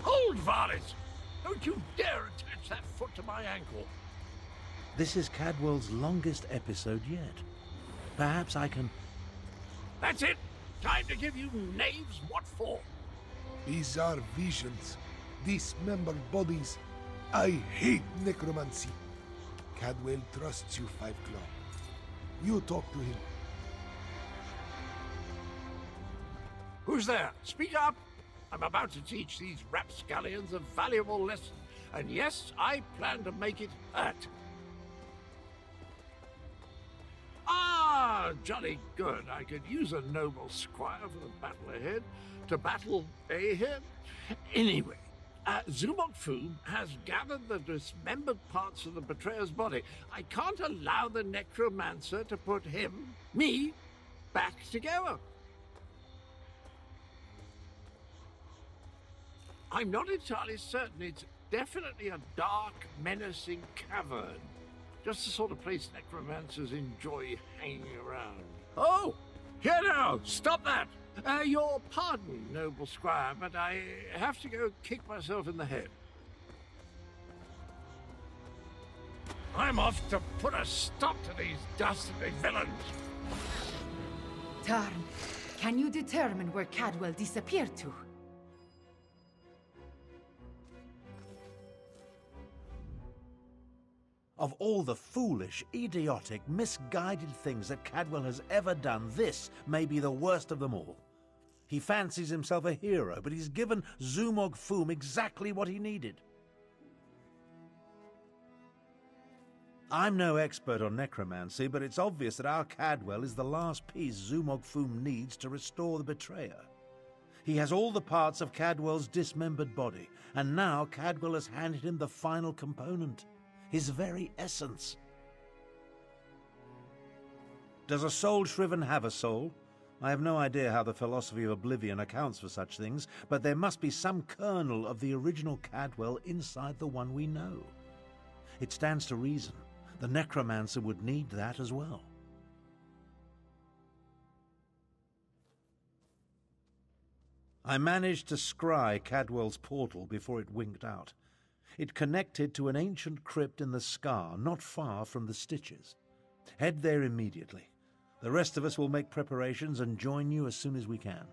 Hold, varlet! Don't you dare attach that foot to my ankle. This is Cadwell's longest episode yet. Perhaps I can... That's it! Time to give you knaves what for. These are visions. Dismembered bodies. I hate necromancy. Cadwell trusts you, Five Claw. You talk to him. Who's there? Speak up! I'm about to teach these rapscallions a valuable lesson. And yes, I plan to make it hurt. Ah, jolly good. I could use a noble squire for the battle ahead. To battle ahead? Anyway, Zumog Foom has gathered the dismembered parts of the betrayer's body. I can't allow the necromancer to put me, back together. I'm not entirely certain. It's definitely a dark, menacing cavern. Just the sort of place necromancers enjoy hanging around. Oh! Here now! Stop that! Your pardon, noble squire, but I have to go kick myself in the head. I'm off to put a stop to these dastardly villains! Tarn, can you determine where Cadwell disappeared to? Of all the foolish, idiotic, misguided things that Cadwell has ever done, this may be the worst of them all. He fancies himself a hero, but he's given Zumog Foom exactly what he needed. I'm no expert on necromancy, but it's obvious that our Cadwell is the last piece Zumog Foom needs to restore the betrayer. He has all the parts of Cadwell's dismembered body, and now Cadwell has handed him the final component. His very essence. Does a soul shriven have a soul? I have no idea how the philosophy of oblivion accounts for such things, but there must be some kernel of the original Cadwell inside the one we know. It stands to reason the necromancer would need that as well. I managed to scry Cadwell's portal before it winked out. It connected to an ancient crypt in the Scar, not far from the Stitches. Head there immediately. The rest of us will make preparations and join you as soon as we can.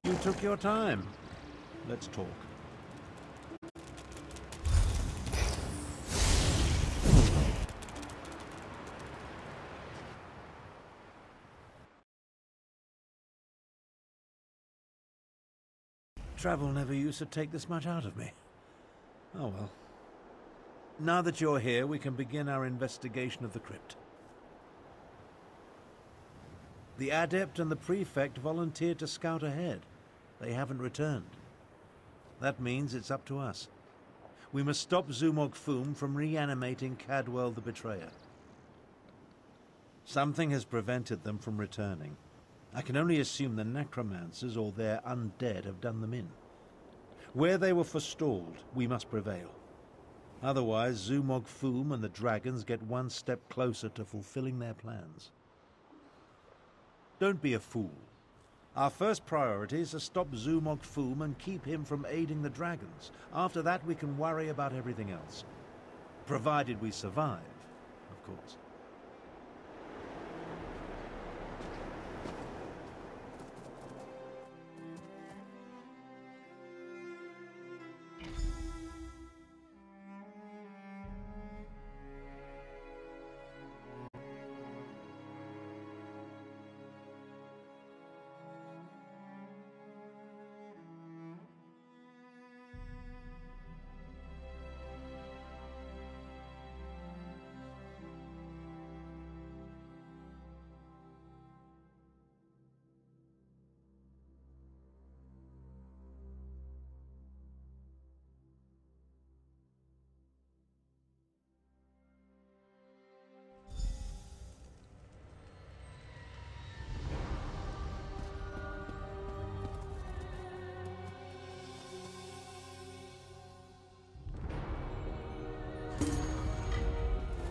You took your time. Let's talk. Travel never used to take this much out of me. Oh well. Now that you're here, we can begin our investigation of the crypt. The Adept and the Prefect volunteered to scout ahead. They haven't returned. That means it's up to us. We must stop Zumog Foom from reanimating Cadwell the Betrayer. Something has prevented them from returning. I can only assume the necromancers or their undead have done them in. Where they were forestalled, we must prevail. Otherwise, Zumog Foom and the dragons get one step closer to fulfilling their plans. Don't be a fool. Our first priority is to stop Zumog Foom and keep him from aiding the dragons. After that, we can worry about everything else. Provided we survive, of course.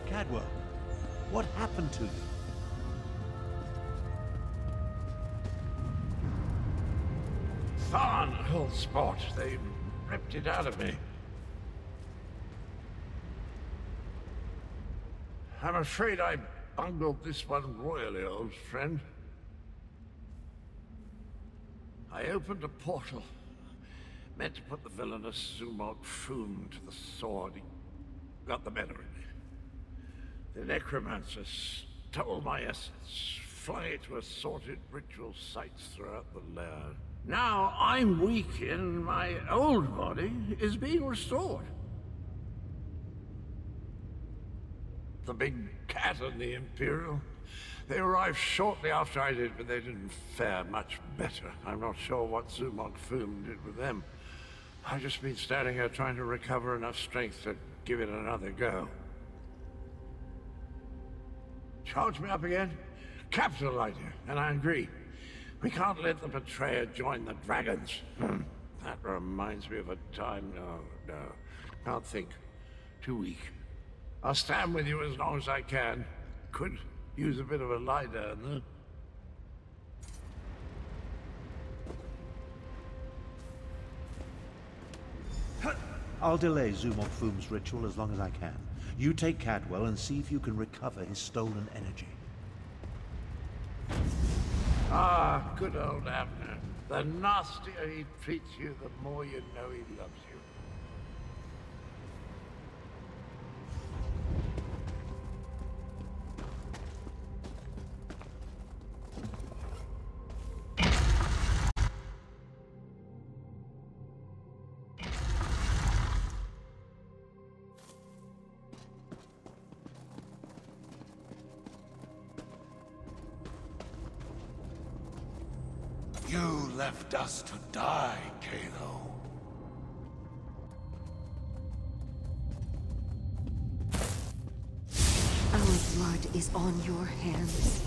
Cadwell, what happened to you? Thorn, old sport. They ripped it out of me. I'm afraid I bungled this one royally, old friend. I opened a portal, meant to put the villainous Zumog Foom to the sword. He got the better of me. The necromancer stole my essence, flung it to assorted ritual sites throughout the lair. Now I'm weak and my old body is being restored. The big cat and the Imperial, they arrived shortly after I did, but they didn't fare much better. I'm not sure what Zumog Foom did with them. I've just been standing here trying to recover enough strength to give it another go. Charge me up again? Capital idea, and I agree. We can't let the betrayer join the dragons. That reminds me of a time. No. Can't think. Too weak. I'll stand with you as long as I can. Could use a bit of a lie down, though. I'll delay Zumog Foom's ritual as long as I can. You take Cadwell and see if you can recover his stolen energy. Ah, good old Abner. The nastier he treats you, the more you know he loves you. You left us to die, Kalo. Our blood is on your hands.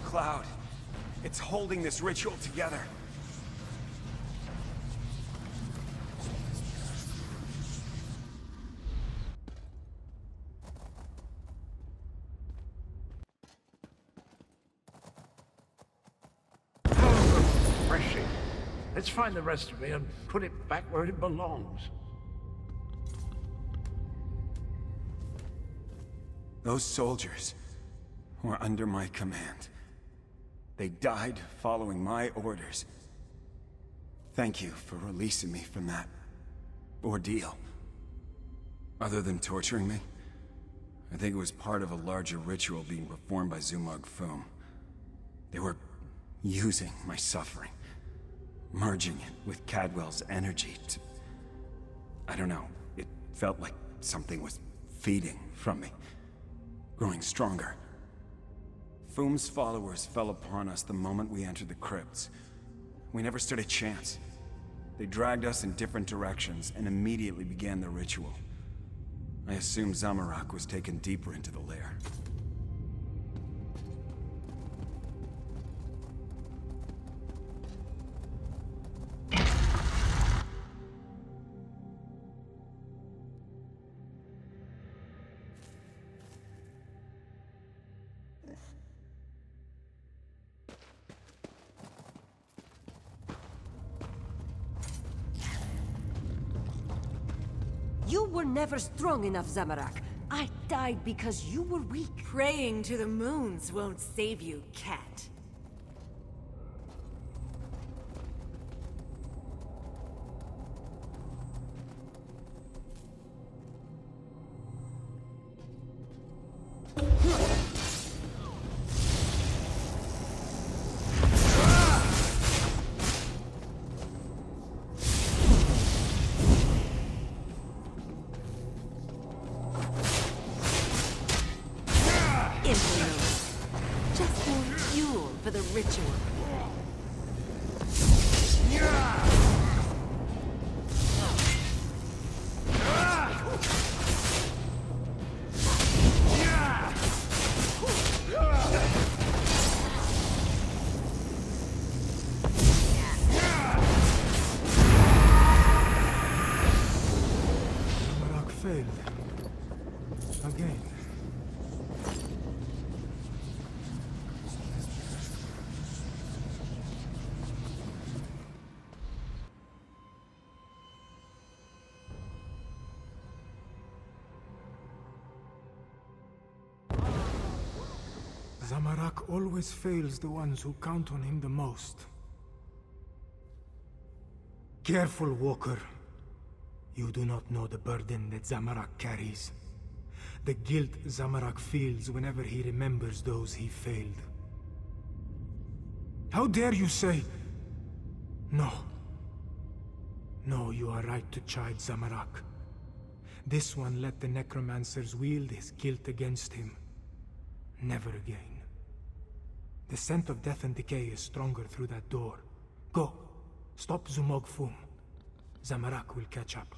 Cloud. It's holding this ritual together. Refreshing. Let's find the rest of it and put it back where it belongs. Those soldiers were under my command. They died following my orders. Thank you for releasing me from that ordeal. Other than torturing me, I think it was part of a larger ritual being performed by Zumog Foom. They were using my suffering, merging it with Cadwell's energy to... I don't know, it felt like something was feeding from me, growing stronger. Foom's followers fell upon us the moment we entered the crypts. We never stood a chance. They dragged us in different directions and immediately began the ritual. I assume Zamorak was taken deeper into the lair. You were never strong enough, Zamorak. I died because you were weak. Praying to the moons won't save you, cat. Just more fuel for the ritual. Zamorak failed. Again. Zamorak always fails the ones who count on him the most. Careful, Walker. You do not know the burden that Zamorak carries. The guilt Zamorak feels whenever he remembers those he failed. How dare you say... No. No, you are right to chide Zamorak. This one let the necromancers wield his guilt against him. Never again. The scent of death and decay is stronger through that door. Go. Stop Zumog Foom. Zamorak will catch up.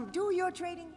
do your trading?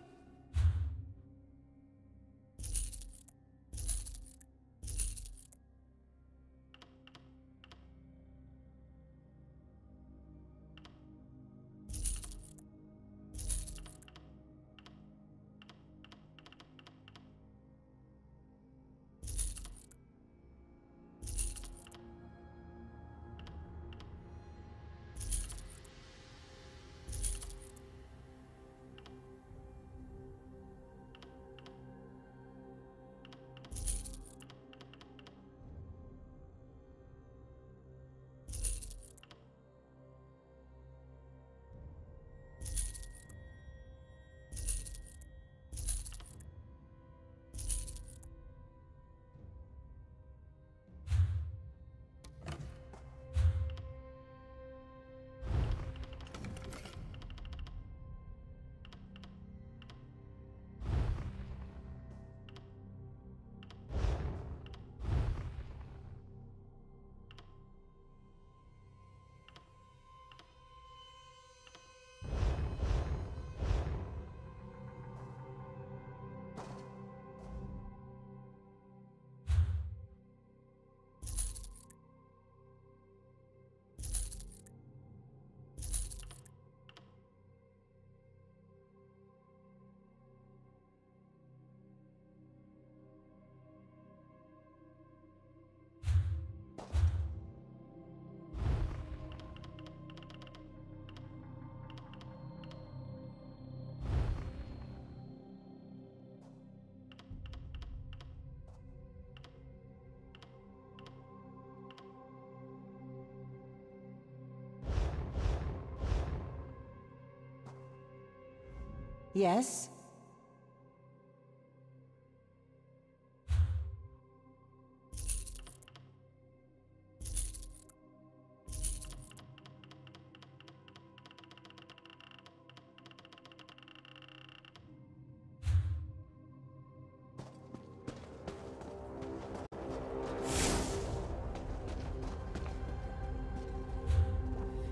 Yes?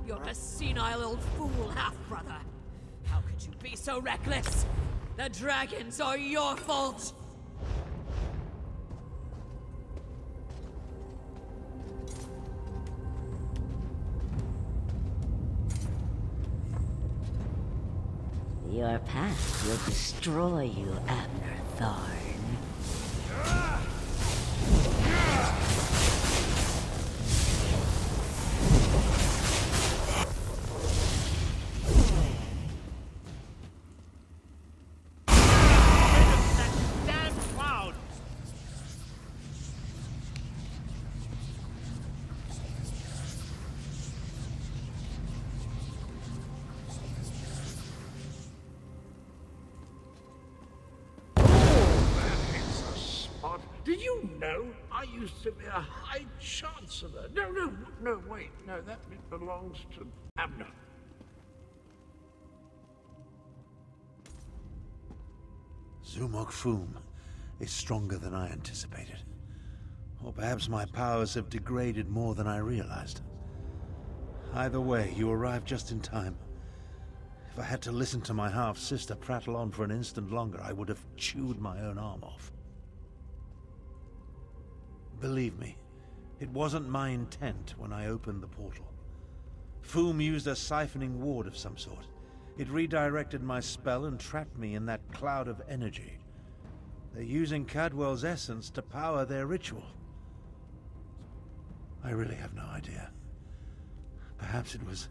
You're a senile old fool, half-brother. How could you be so reckless? The dragons are your fault! Your path will destroy you, Abner Thorn. Did you know I used to be a High Chancellor? No, wait. No, that bit belongs to Abner. Zumog Foom is stronger than I anticipated. Or perhaps my powers have degraded more than I realized. Either way, you arrived just in time. If I had to listen to my half-sister prattle on for an instant longer, I would have chewed my own arm off. Believe me, it wasn't my intent when I opened the portal. Foom used a siphoning ward of some sort. It redirected my spell and trapped me in that cloud of energy. They're using Cadwell's essence to power their ritual. I really have no idea. Perhaps it was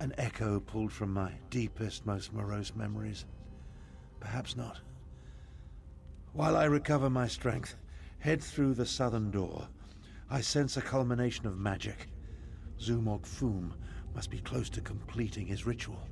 an echo pulled from my deepest, most morose memories. Perhaps not. While I recover my strength, head through the southern door, I sense a culmination of magic. Zumog Foom must be close to completing his ritual.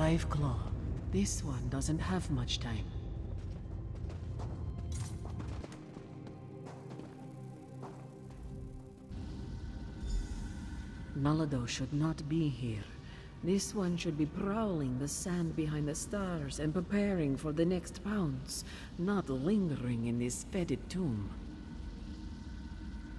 Live Claw. This one doesn't have much time. Nalado should not be here. This one should be prowling the sand behind the stars and preparing for the next pounce, not lingering in this fetid tomb.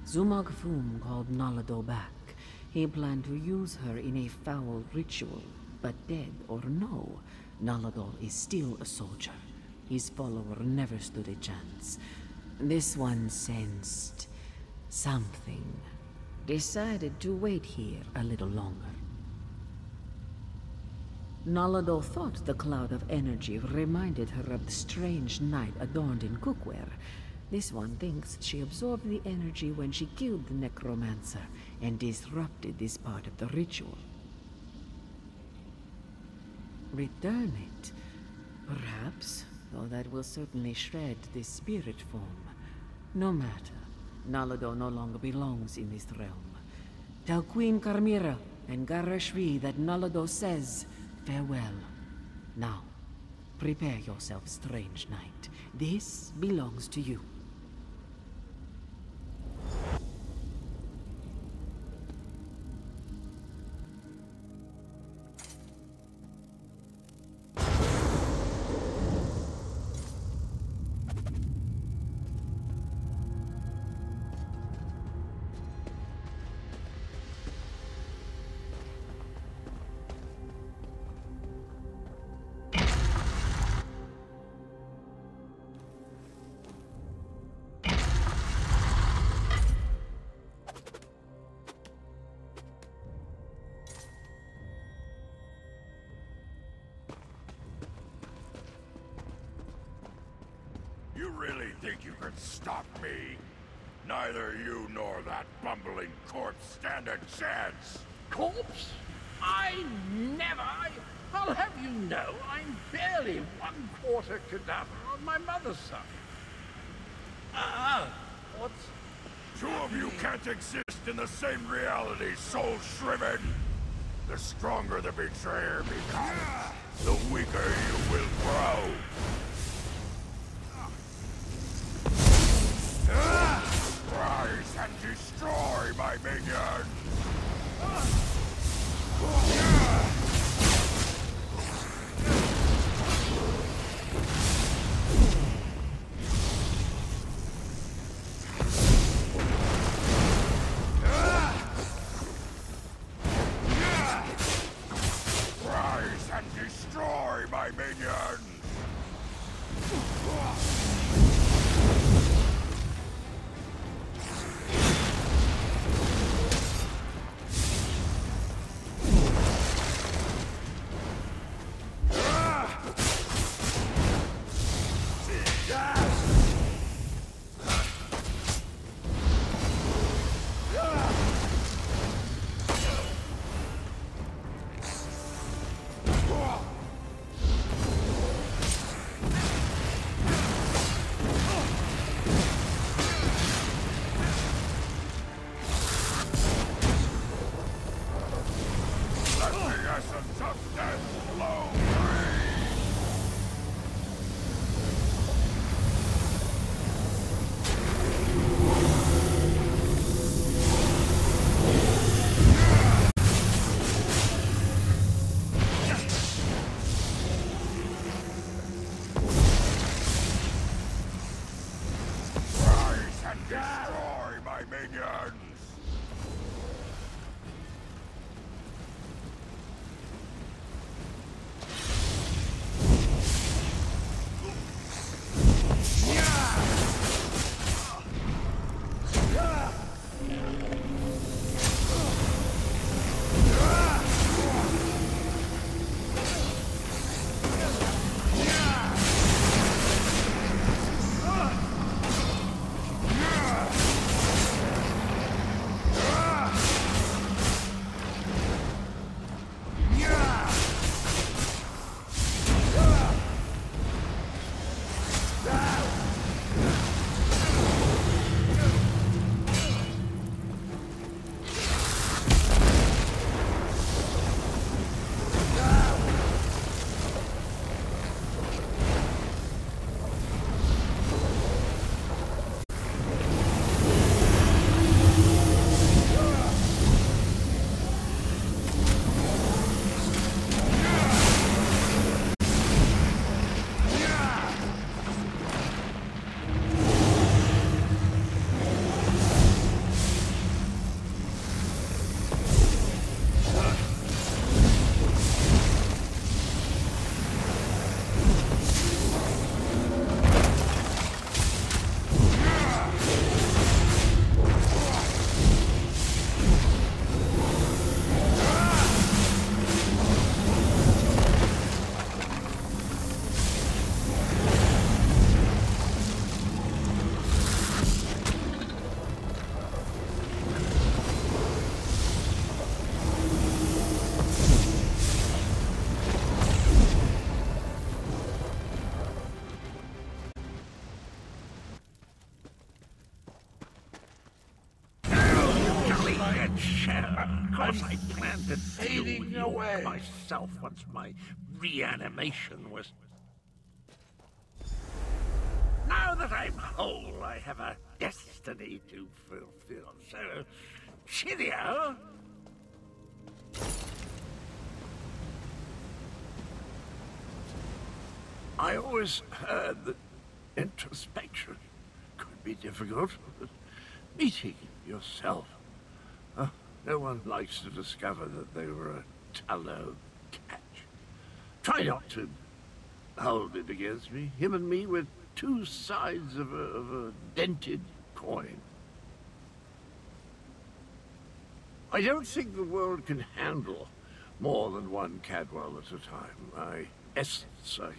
Zumog Foom called Nalado back. He planned to use her in a foul ritual, but dead or no, Nalado is still a soldier. His follower never stood a chance. This one sensed something. Decided to wait here a little longer. Nalado thought the cloud of energy reminded her of the strange knight adorned in cookware. This one thinks she absorbed the energy when she killed the necromancer and disrupted this part of the ritual. Return it, perhaps, though that will certainly shred this spirit form. No matter. Nalado no longer belongs in this realm. Tell Queen Carmira and Garashri that Nalado says farewell. Now, prepare yourself, strange knight. This belongs to you. You really think you can stop me? Neither you nor that bumbling corpse stand a chance! Corpse? I'll have you know, I'm barely 1/4 cadaver on my mother's side. What's... Two of you can't exist in the same reality, soul shriven! The stronger the betrayer becomes, the weaker you will grow! Rise and destroy my minions! Rise and destroy my minions! Destroy my minions! Of course I planned to deal with you myself once my reanimation was... Now that I'm whole, I have a destiny to fulfill, so... cheerio! I always heard that introspection could be difficult, but meeting yourself... no one likes to discover that they were a tallow catch. Try not to hold it against me. Him and me were two sides of a dented coin. I don't think the world can handle more than one Cadwell at a time. My essence, I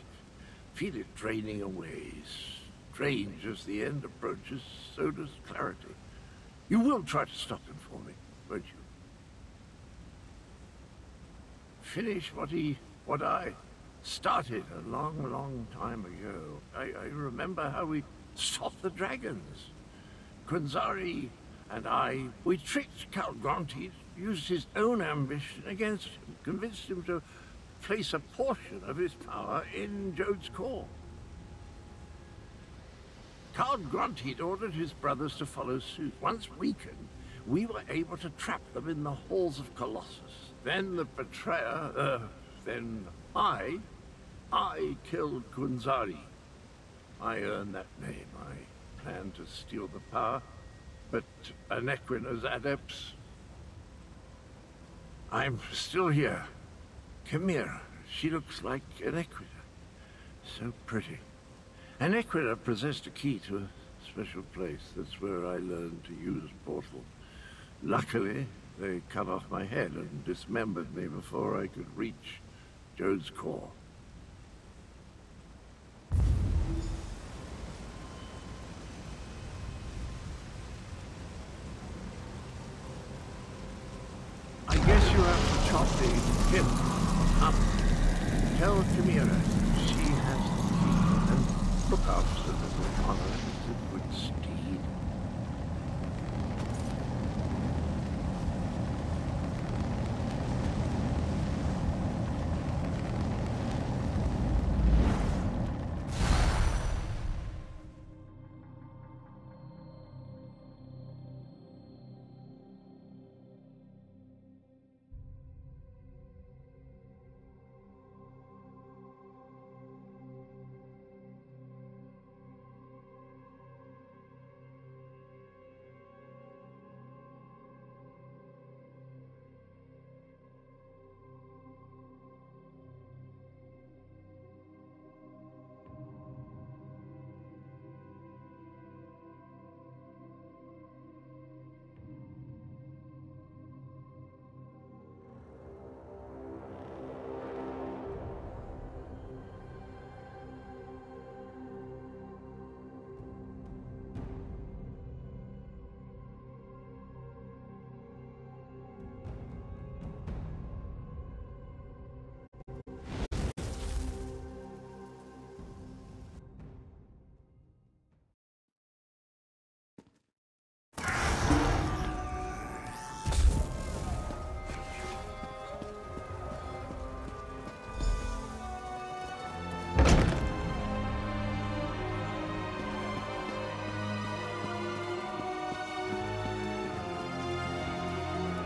feel it draining away. Strange as the end approaches, so does clarity. You will try to stop him for me, won't you? Finish what I started a long, long time ago. I remember how we stopped the dragons. Kunzari and we tricked Count Gronti, used his own ambition against him, convinced him to place a portion of his power in Jode's core. Count Gronti ordered his brothers to follow suit. Once weakened, we were able to trap them in the halls of Colossus. Then the betrayer, then I killed Kunzari. I earned that name. I planned to steal the power, but Anequina's adepts... I'm still here. Chimera. She looks like Anequina. So pretty. Anequina possessed a key to a special place. That's where I learned to use portal. Luckily, they cut off my head and dismembered me before I could reach Jode's core. I guess you have to chop the hip up. Tell Chimera she has the key, and look out so that the honor is a good steed.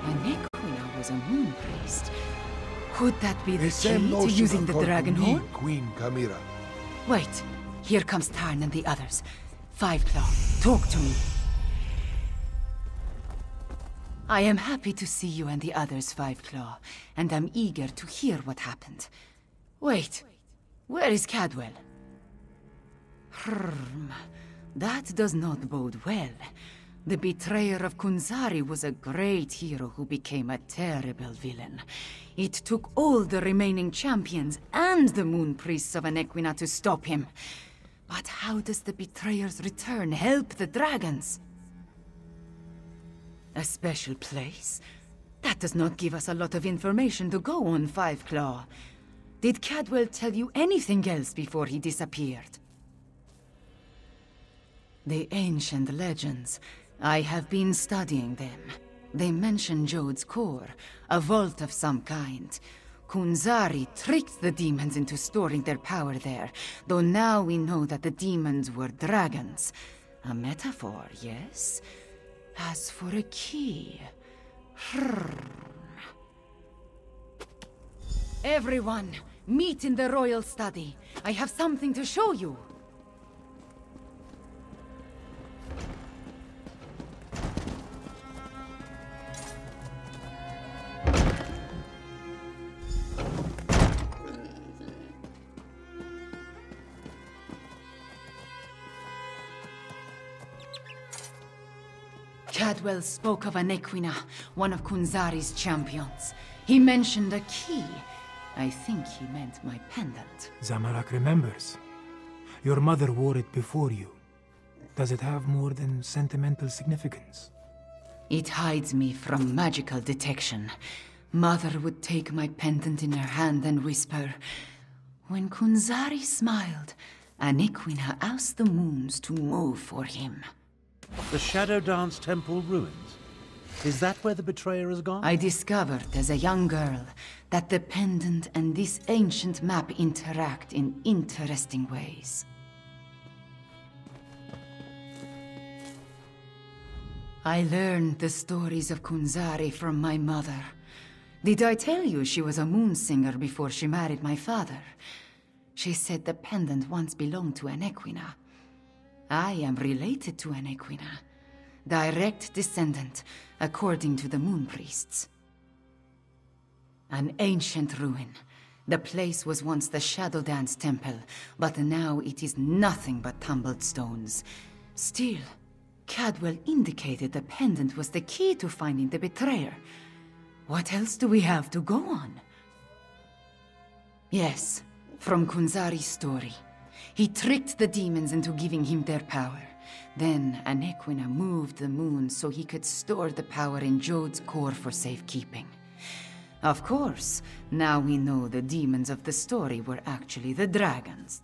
Anequina was a moon priest. Could that be the key to using the dragon horn? Queen Chimera. Wait, here comes Tarn and the others. Five Claw, talk to me. I am happy to see you and the others, Five Claw, and I'm eager to hear what happened. Wait, where is Cadwell? That does not bode well. The betrayer of Kunzari was a great hero who became a terrible villain. It took all the remaining champions and the moon priests of Anequina to stop him. But how does the betrayer's return help the dragons? A special place? That does not give us a lot of information to go on, Five Claw. Did Cadwell tell you anything else before he disappeared? The ancient legends. I have been studying them. They mention Jode's core, a vault of some kind. Kunzari tricked the demons into storing their power there, though now we know that the demons were dragons. A metaphor, yes? As for a key... Everyone, meet in the royal study. I have something to show you. Cadwell spoke of an Equina, one of Kunzari's champions. He mentioned a key. I think he meant my pendant. Zamorak remembers. Your mother wore it before you. Does it have more than sentimental significance? It hides me from magical detection. Mother would take my pendant in her hand and whisper, "When Kunzari smiled, an Equina asked the moons to move for him." The Shadow Dance Temple ruins? Is that where the betrayer has gone? I discovered as a young girl that the pendant and this ancient map interact in interesting ways. I learned the stories of Kunzari from my mother. Did I tell you she was a moon singer before she married my father? She said the pendant once belonged to an Equina. I am related to an Equina. Direct descendant, according to the moon priests. An ancient ruin. The place was once the Shadow Dance Temple, but now it is nothing but tumbled stones. Still, Cadwell indicated the pendant was the key to finding the betrayer. What else do we have to go on? Yes, from Kunzari's story. He tricked the demons into giving him their power. Then an Equina moved the moon so he could store the power in Jode's core for safekeeping. Of course, now we know the demons of the story were actually the dragons.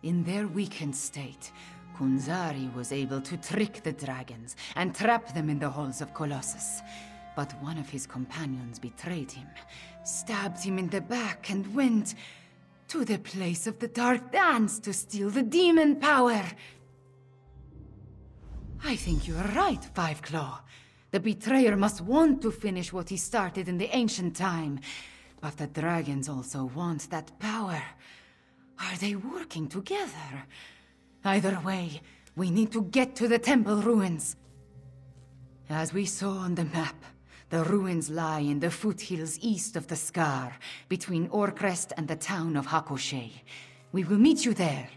In their weakened state, Kunzari was able to trick the dragons and trap them in the halls of Colossus. But one of his companions betrayed him, stabbed him in the back, and went to the place of the Dark Dance to steal the demon power. I think you are right, Fiveclaw. The betrayer must want to finish what he started in the ancient time. But the dragons also want that power. Are they working together? Either way, we need to get to the temple ruins. As we saw on the map, the ruins lie in the foothills east of the Scar, between Orcrest and the town of Hakoshe. We will meet you there.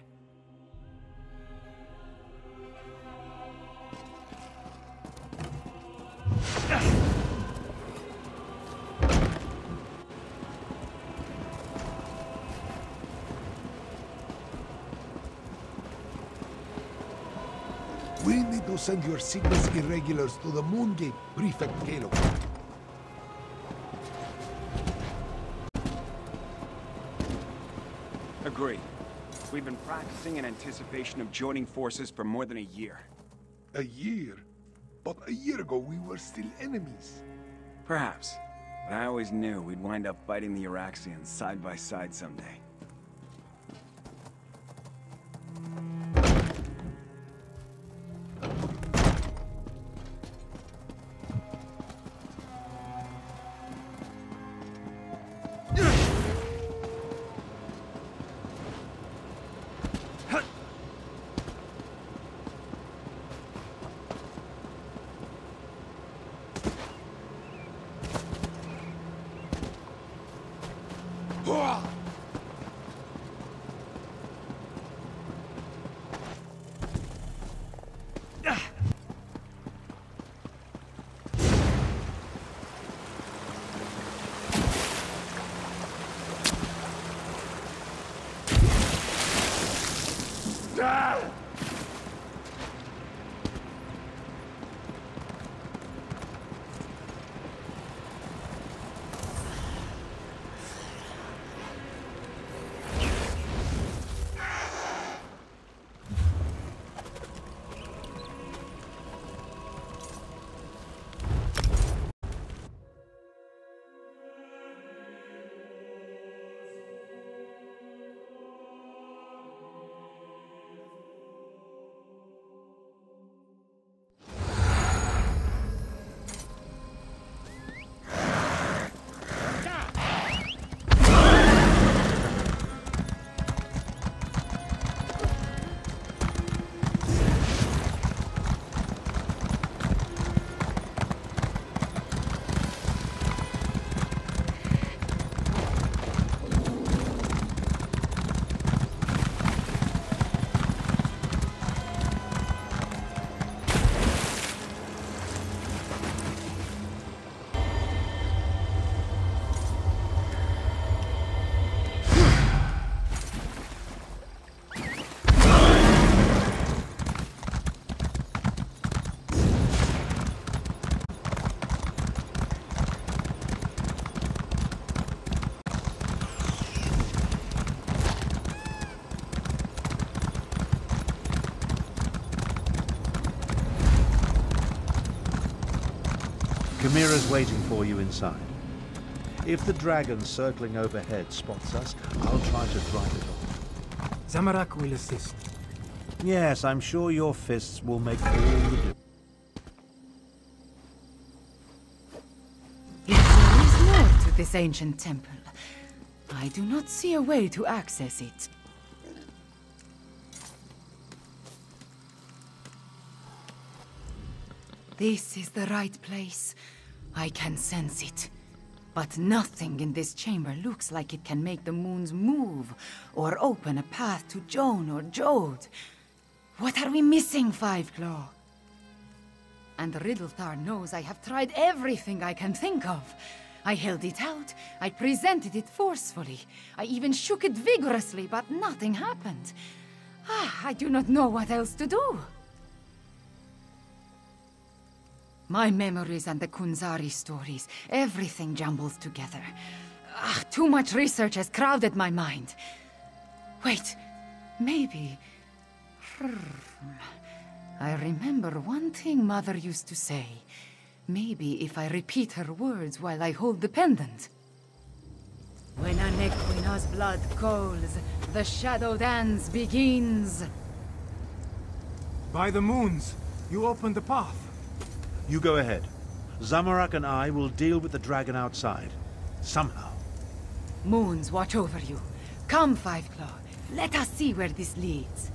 We need to send your Cygnus irregulars to the Moon Gate, Prefect Kalo. Agreed. We've been practicing in anticipation of joining forces for more than a year. A year? But a year ago we were still enemies. Perhaps. But I always knew we'd wind up fighting the Iraxians side by side someday. Chimera's waiting for you inside. If the dragon circling overhead spots us, I'll try to drive it off. Zamorak will assist. Yes, I'm sure your fists will make all the difference. If there is more to this ancient temple, I do not see a way to access it. This is the right place. I can sense it. But nothing in this chamber looks like it can make the moons move, or open a path to Joan or Jode. What are we missing, Fiveclaw? And Riddlethar knows I have tried everything I can think of. I held it out, I presented it forcefully, I even shook it vigorously, but nothing happened. I do not know what else to do. My memories and the Kunzari stories, everything jumbles together. Too much research has crowded my mind. Wait, maybe... I remember one thing Mother used to say. Maybe if I repeat her words while I hold the pendant. When a Nequina's blood calls, the shadow dance begins. By the moons, you opened the path. You go ahead. Zamorak and I will deal with the dragon outside. Somehow. Moons watch over you. Come, Fiveclaw. Let us see where this leads.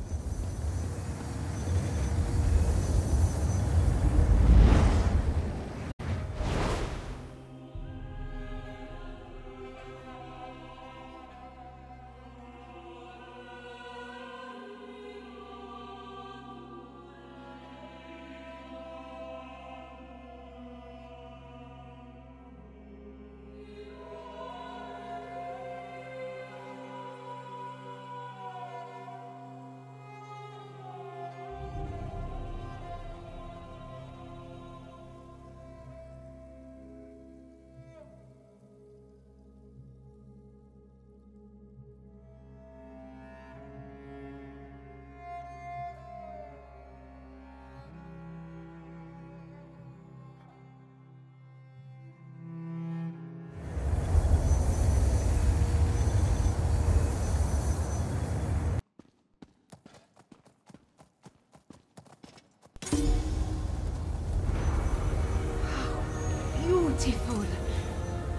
Beautiful.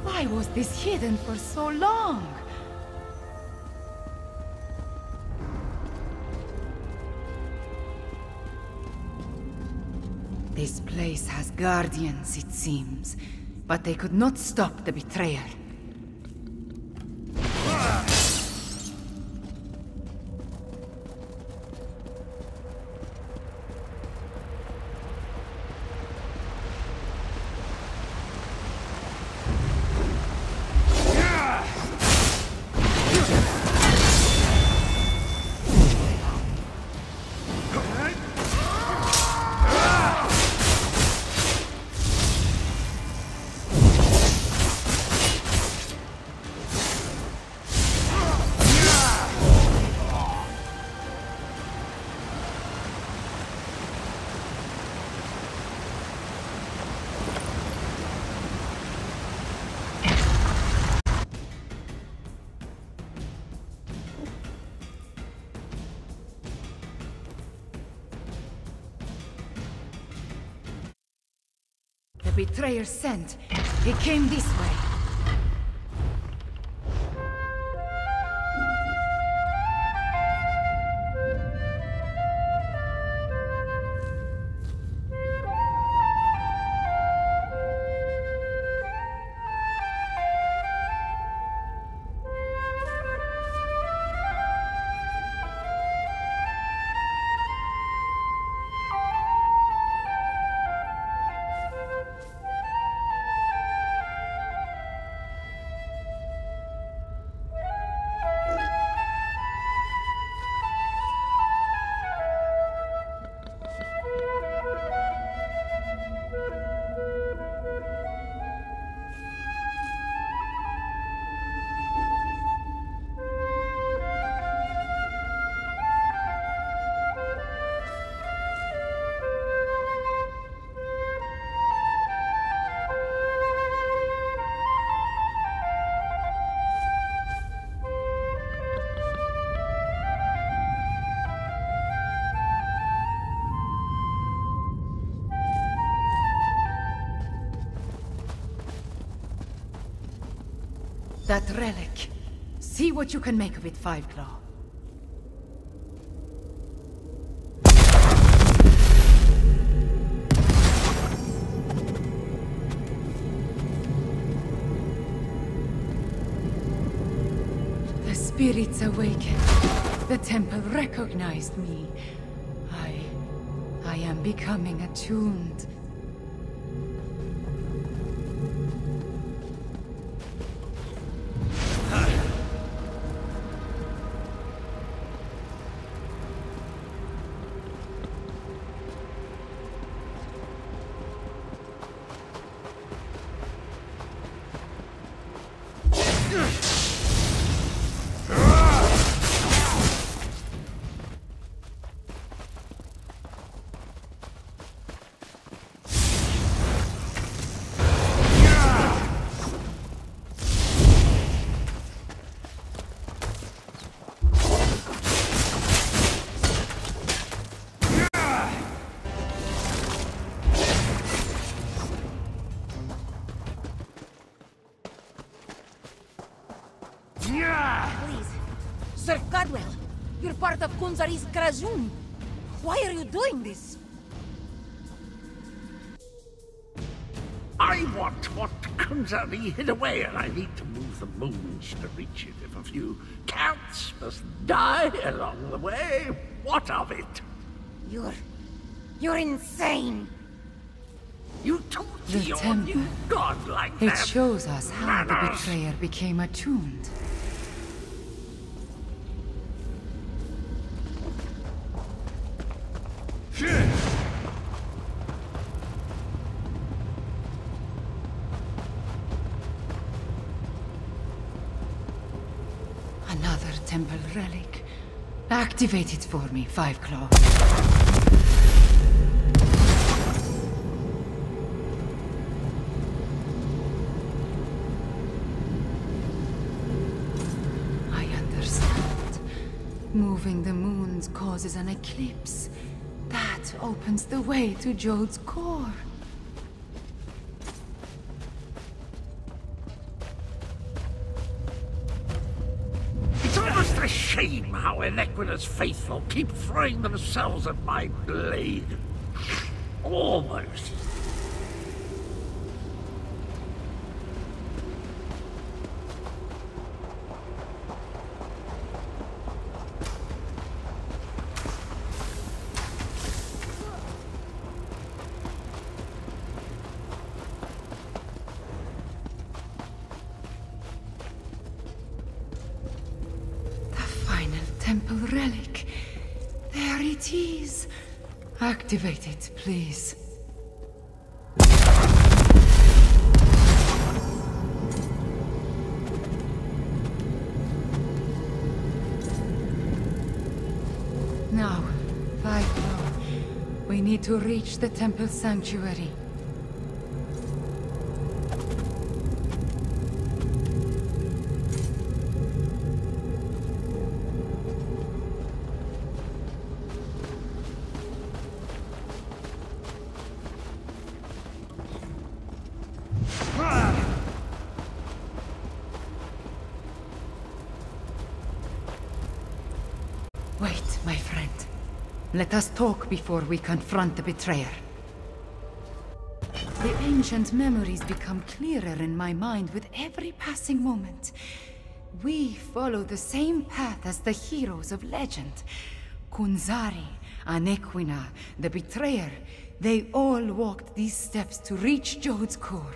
Why was this hidden for so long? This place has guardians, it seems, but they could not stop the betrayer. The betrayer sent. He came this way. That relic. See what you can make of it, Five Claw. The spirits awakened. The temple recognized me. I am becoming attuned. Please. Sir Cadwell, you're part of Kunzari's Krajun. Why are you doing this? I want what Kunzari hid away, and I need to move the moons to reach it. If a few cats must die along the way, what of it? You're insane. You talk to The your temple. new god like It that? shows us how the Manners. betrayer became attuned. Another temple relic. Activate it for me, Five Claw. I understand. Moving the moons causes an eclipse. That opens the way to Jode's core. It's almost a shame how Enequina's faithful keep throwing themselves at my blade. Almost. Temple relic. There it is. Activate it, please. Now, Five Claw. We need to reach the temple sanctuary. Wait, my friend. Let us talk before we confront the betrayer. The ancient memories become clearer in my mind with every passing moment. We follow the same path as the heroes of legend. Kunzari, Anequina, the betrayer, they all walked these steps to reach Jode's core.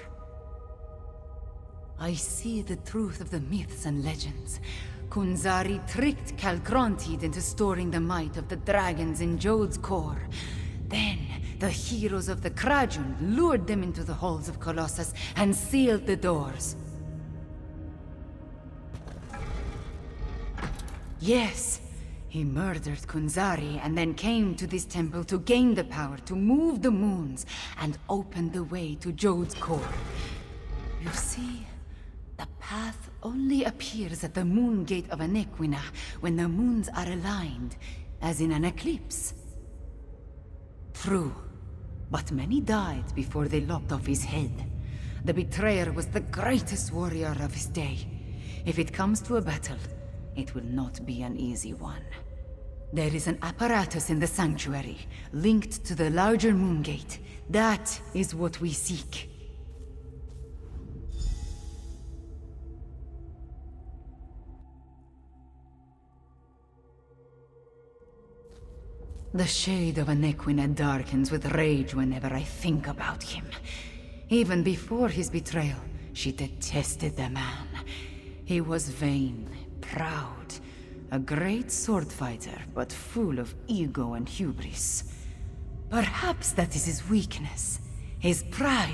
I see the truth of the myths and legends. Kunzari tricked Calcrontid into storing the might of the dragons in Jode's core. Then, the heroes of the Krajun lured them into the halls of Colossus and sealed the doors. Yes, he murdered Kunzari and then came to this temple to gain the power to move the moons and open the way to Jode's core. You see, the path only appears at the moon gate of Anequina when the moons are aligned, as in an eclipse. True, but many died before they lopped off his head. The betrayer was the greatest warrior of his day. If it comes to a battle, it will not be an easy one. There is an apparatus in the sanctuary, linked to the larger moon gate. That is what we seek. The shade of Anequina darkens with rage whenever I think about him. Even before his betrayal, she detested the man. He was vain, proud, a great sword fighter, but full of ego and hubris. Perhaps that is his weakness, his pride.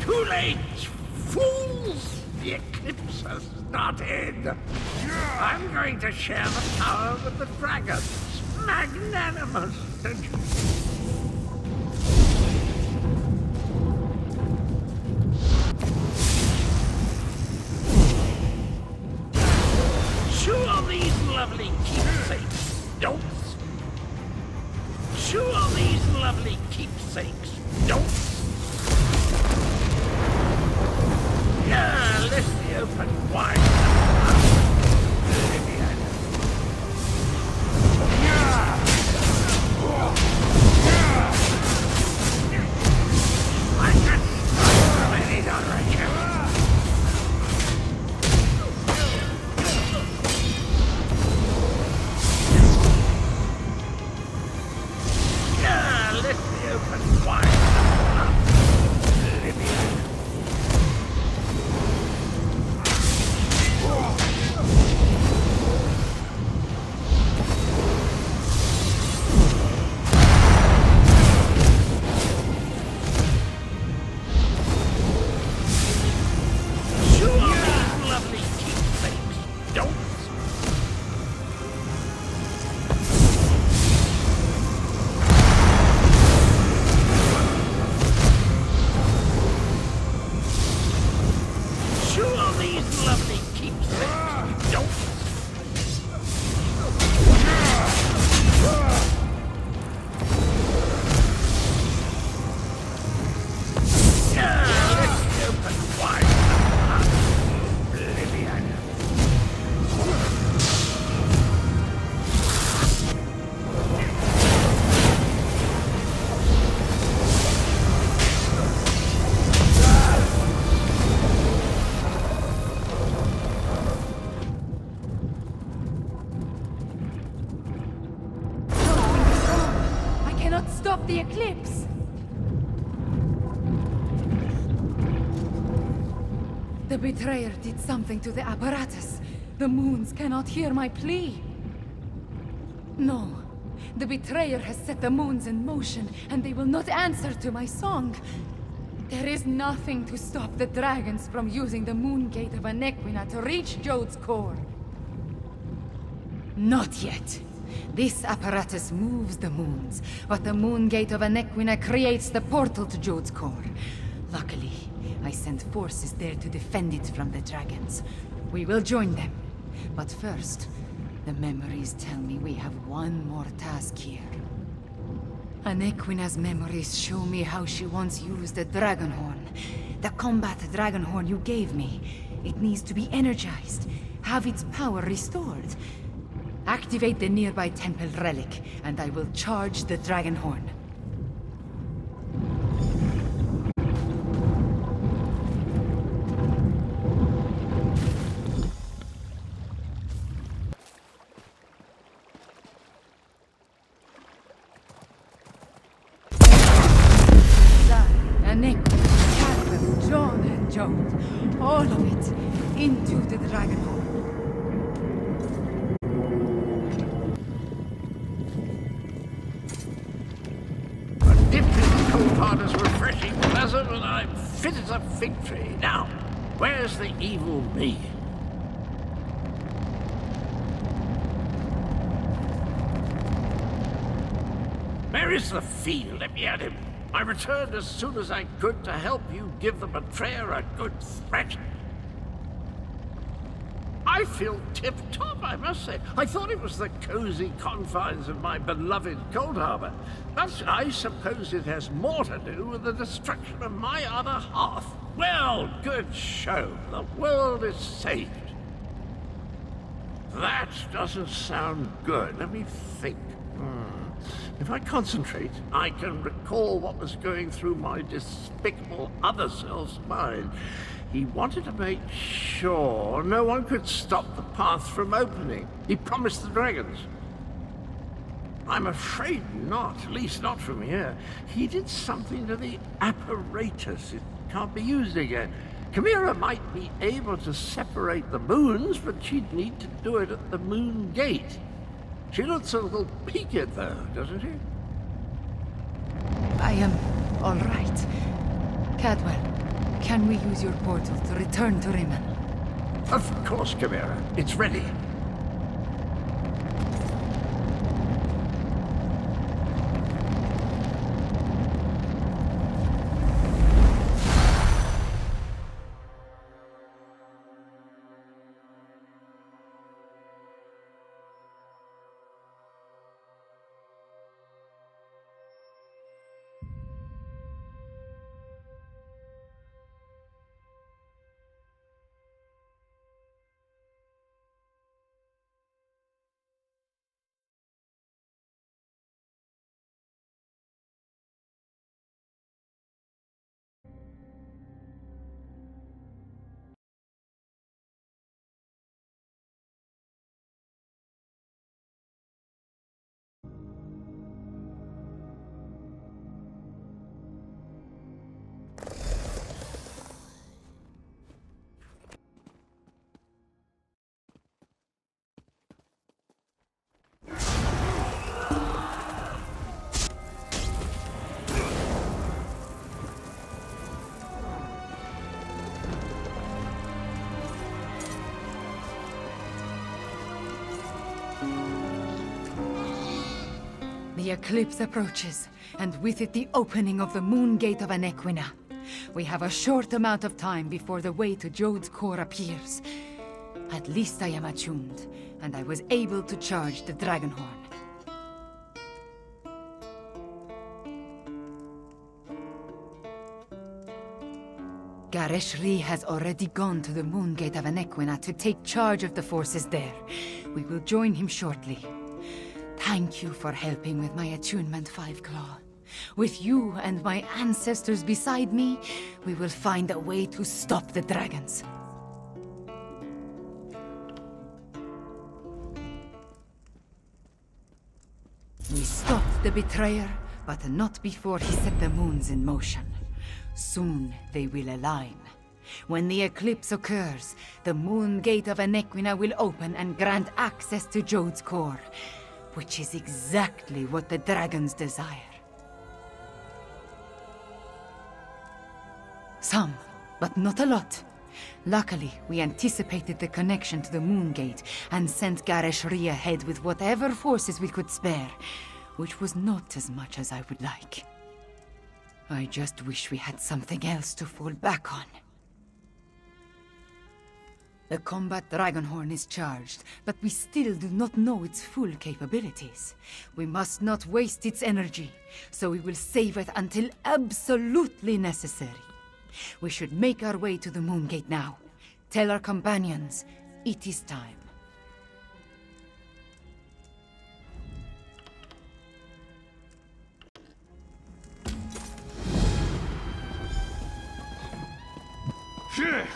Too late, fools! The eclipse has started. I'm going to share the power with the dragons. Magnanimous. Sure, these lovely keepsakes don't. Sure, these lovely keepsakes don't. Yeah, let me open wide. I can stop any direction. Yeah, let me open wide. Stop the eclipse! The betrayer did something to the apparatus. The moons cannot hear my plea. No. The betrayer has set the moons in motion, and they will not answer to my song. There is nothing to stop the dragons from using the moon gate of Anequina to reach Jode's core. Not yet. This apparatus moves the moons, but the moon gate of Anequina creates the portal to Jode's core. Luckily, I sent forces there to defend it from the dragons. We will join them. But first, the memories tell me we have one more task here. Anequina's memories show me how she once used the dragon horn. The combat dragon horn you gave me. It needs to be energized, have its power restored. Activate the nearby temple relic, and I will charge the dragon horn. into the Dragonhorn. A dip in the cold water's refreshing pleasant, and I'm fit as a fig tree. Now, where's the evil me? Where is the fiend? Let me at him. I returned as soon as I could to help you give the betrayer a good thrashing. I feel tip-top, I must say. I thought it was the cozy confines of my beloved Cold Harbor. But I suppose it has more to do with the destruction of my other half. Well, good show. The world is saved. That doesn't sound good. Let me think. If I concentrate, I can recall what was going through my despicable other self's mind. He wanted to make sure no one could stop the path from opening. He promised the dragons. I'm afraid not, at least not from here. He did something to the apparatus. It can't be used again. Chimera might be able to separate the moons, but she'd need to do it at the moon gate. She looks a little peaked, though, doesn't she? I am all right. Cadwell, can we use your portal to return to Rimmon? Of course, Chimera. It's ready. The eclipse approaches, and with it the opening of the moon gate of Anequina. We have a short amount of time before the way to Jode's core appears. At least I am attuned, and I was able to charge the Dragonhorn. Gareshri has already gone to the moon gate of Anequina to take charge of the forces there. We will join him shortly. Thank you for helping with my attunement, Fiveclaw. With you and my ancestors beside me, we will find a way to stop the dragons. We stopped the betrayer, but not before he set the moons in motion. Soon they will align. When the eclipse occurs, the moon gate of Anequina will open and grant access to Jode's core, which is exactly what the dragons desire. Some, but not a lot. Luckily, we anticipated the connection to the moon gate and sent Gareshri ahead with whatever forces we could spare, which was not as much as I would like. I just wish we had something else to fall back on. The combat Dragonhorn is charged, but we still do not know its full capabilities. We must not waste its energy, so we will save it until absolutely necessary. We should make our way to the moon gate now. Tell our companions, it is time. Shit!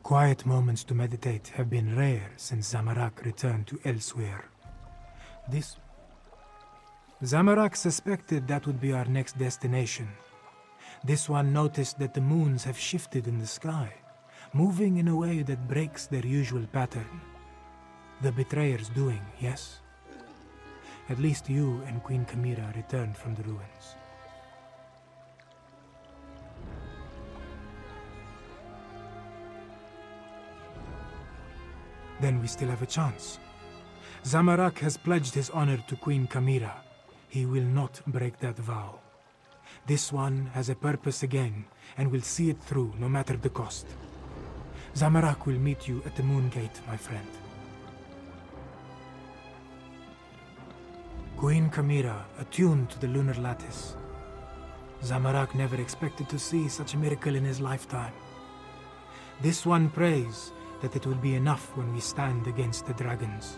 Quiet moments to meditate have been rare since Zamorak returned to Elsweyr. Zamorak suspected that would be our next destination. This one noticed that the moons have shifted in the sky, moving in a way that breaks their usual pattern. The betrayer's doing, yes? At least you and Queen Kamira returned from the ruins. Then we still have a chance. Zamorak has pledged his honor to Queen Kamira. He will not break that vow. This one has a purpose again, and will see it through, no matter the cost. Zamorak will meet you at the Moon Gate, my friend. Queen Kamira, attuned to the lunar lattice. Zamorak never expected to see such a miracle in his lifetime. This one prays that it will be enough when we stand against the dragons.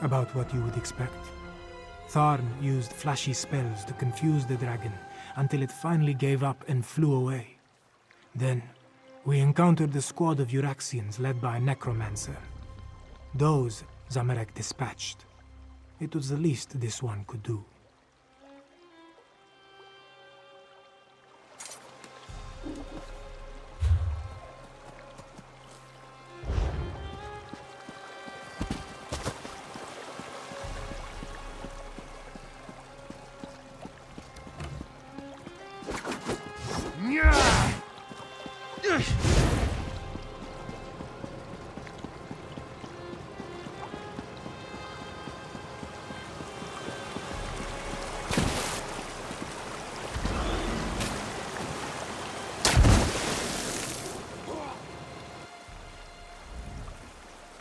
About what you would expect. Tharn used flashy spells to confuse the dragon until it finally gave up and flew away. Then, we encountered a squad of Euraxians led by a necromancer. Those Zamorak dispatched. It was the least this one could do.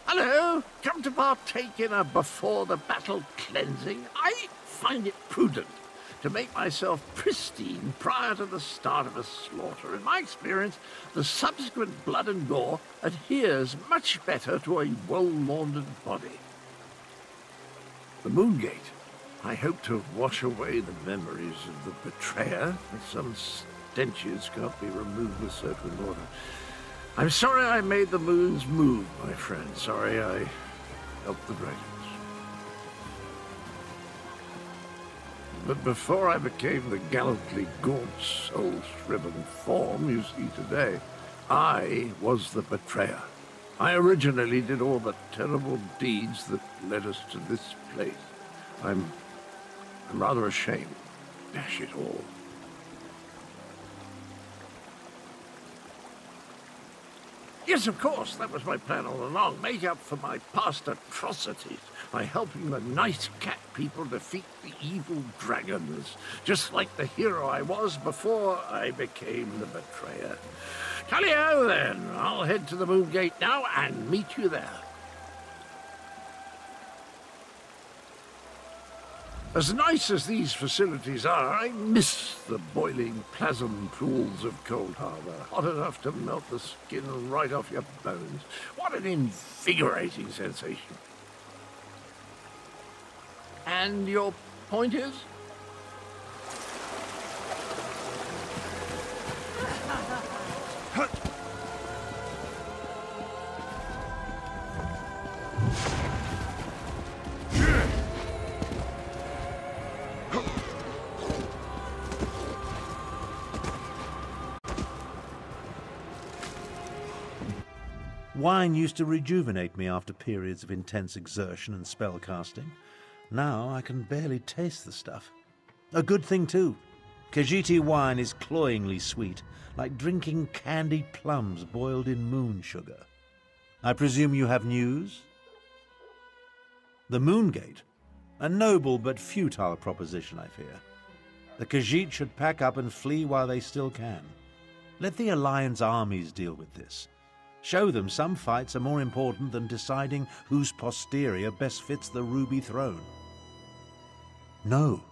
Hello! Come to partake in a before-the-battle cleansing? I find it prudent to make myself pristine prior to the start of a slaughter. In my experience, the subsequent blood and gore adheres much better to a well-laundered body. The Moon Gate. I hope to wash away the memories of the betrayer, but some stenches can't be removed with soap and water. I'm sorry I made the moons move, my friend. Sorry I helped the dragons. But before I became the gallantly gaunt, soul-shriven form you see today, I was the betrayer. I originally did all the terrible deeds that led us to this place. I'm rather ashamed. Dash it all. Yes, of course, that was my plan all along. Make up for my past atrocities by helping the nice cat people defeat the evil dragons, just like the hero I was before I became the betrayer. Tally-ho, then. I'll head to the Moon Gate now and meet you there. As nice as these facilities are, I miss the boiling plasm pools of Cold Harbor, hot enough to melt the skin right off your bones. What an invigorating sensation. And your point is? Wine used to rejuvenate me after periods of intense exertion and spellcasting. Now I can barely taste the stuff. A good thing, too. Khajiiti wine is cloyingly sweet, like drinking candied plums boiled in moon sugar. I presume you have news? The Moon Gate? A noble but futile proposition, I fear. The Khajiit should pack up and flee while they still can. Let the Alliance armies deal with this. Show them some fights are more important than deciding whose posterior best fits the ruby throne. No.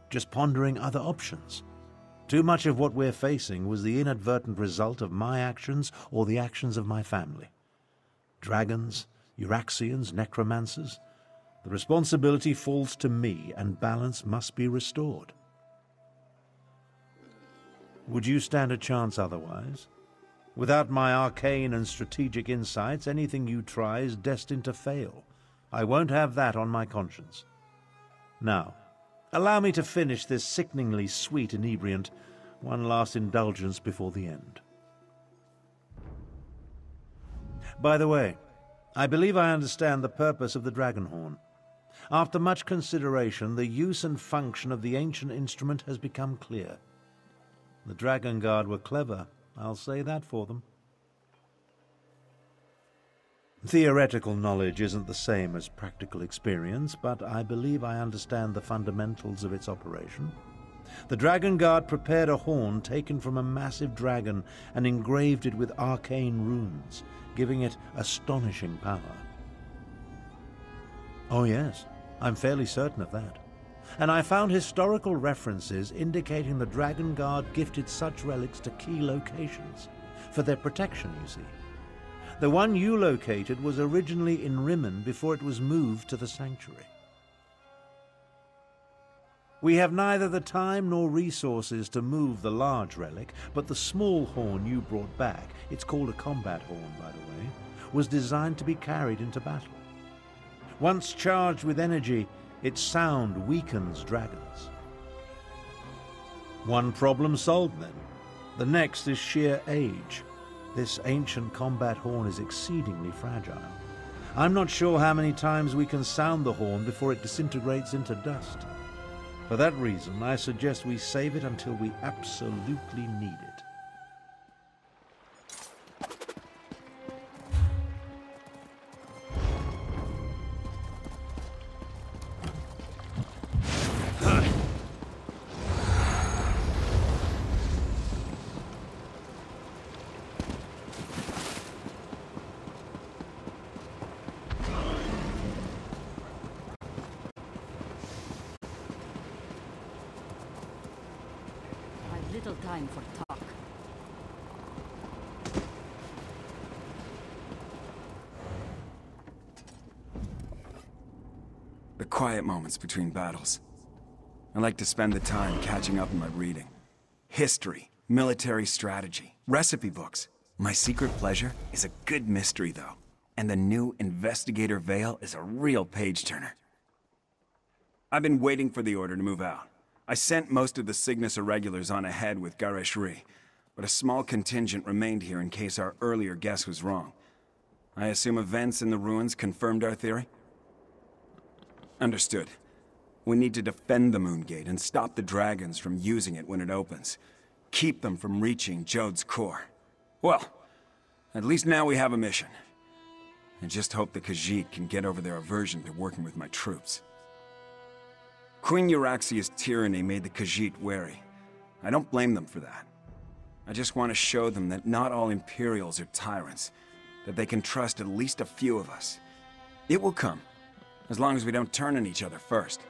Just pondering other options. Too much of what we're facing was the inadvertent result of my actions or the actions of my family. Dragons, Euraxians, necromancers. The responsibility falls to me, and balance must be restored. Would you stand a chance otherwise? Without my arcane and strategic insights, anything you try is destined to fail. I won't have that on my conscience. Now, allow me to finish this sickeningly sweet inebriant, one last indulgence before the end. By the way, I believe I understand the purpose of the dragon horn. After much consideration, the use and function of the ancient instrument has become clear. The Dragon Guard were clever, I'll say that for them. Theoretical knowledge isn't the same as practical experience, but I believe I understand the fundamentals of its operation. The Dragon Guard prepared a horn taken from a massive dragon and engraved it with arcane runes, giving it astonishing power. Oh yes, I'm fairly certain of that. And I found historical references indicating the Dragon Guard gifted such relics to key locations, for their protection, you see. The one you located was originally in Rimmen before it was moved to the sanctuary. We have neither the time nor resources to move the large relic, but the small horn you brought back, it's called a combat horn, by the way, was designed to be carried into battle. Once charged with energy, its sound weakens dragons. One problem solved then. The next is sheer age. This ancient combat horn is exceedingly fragile. I'm not sure how many times we can sound the horn before it disintegrates into dust. For that reason, I suggest we save it until we absolutely need it. Little time for talk. The quiet moments between battles. I like to spend the time catching up on my reading. History, military strategy, recipe books. My secret pleasure is a good mystery, though. And the new Investigator Veil is a real page-turner. I've been waiting for the order to move out. I sent most of the Cygnus irregulars on ahead with Gareshri, but a small contingent remained here in case our earlier guess was wrong. I assume events in the ruins confirmed our theory? Understood. We need to defend the Moongate and stop the dragons from using it when it opens. Keep them from reaching Jode's core. Well, at least now we have a mission. I just hope the Khajiit can get over their aversion to working with my troops. Queen Euraxia's tyranny made the Khajiit wary. I don't blame them for that. I just want to show them that not all Imperials are tyrants, that they can trust at least a few of us. It will come, as long as we don't turn on each other first.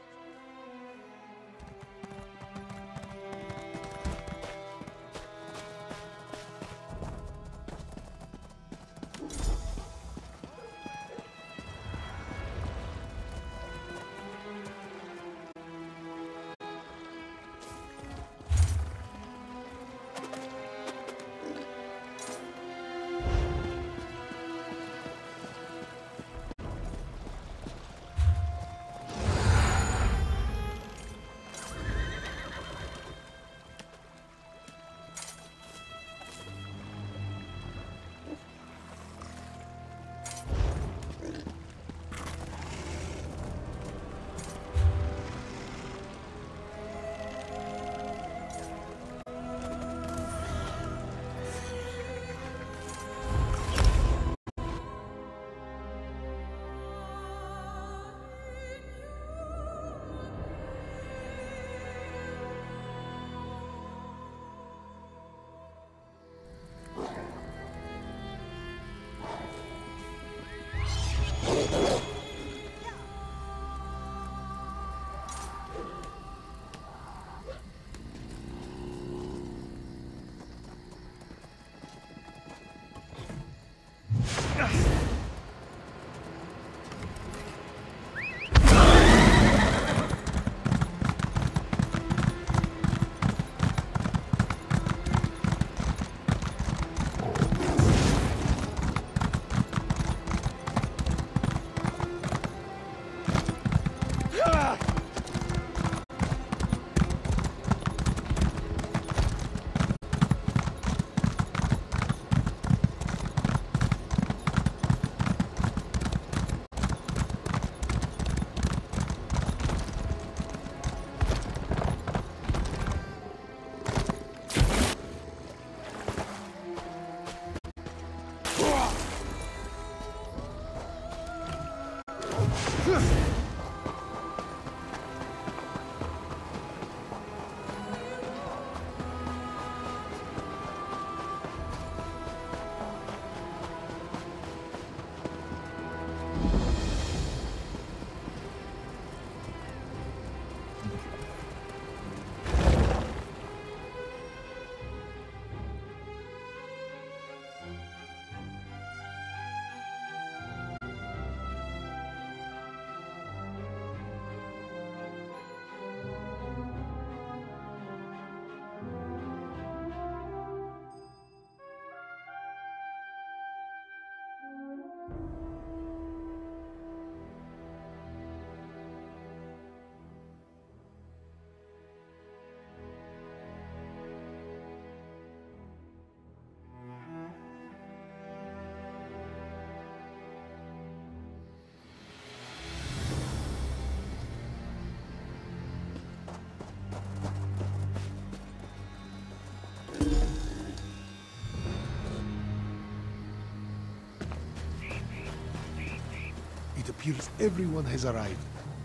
appears everyone has arrived.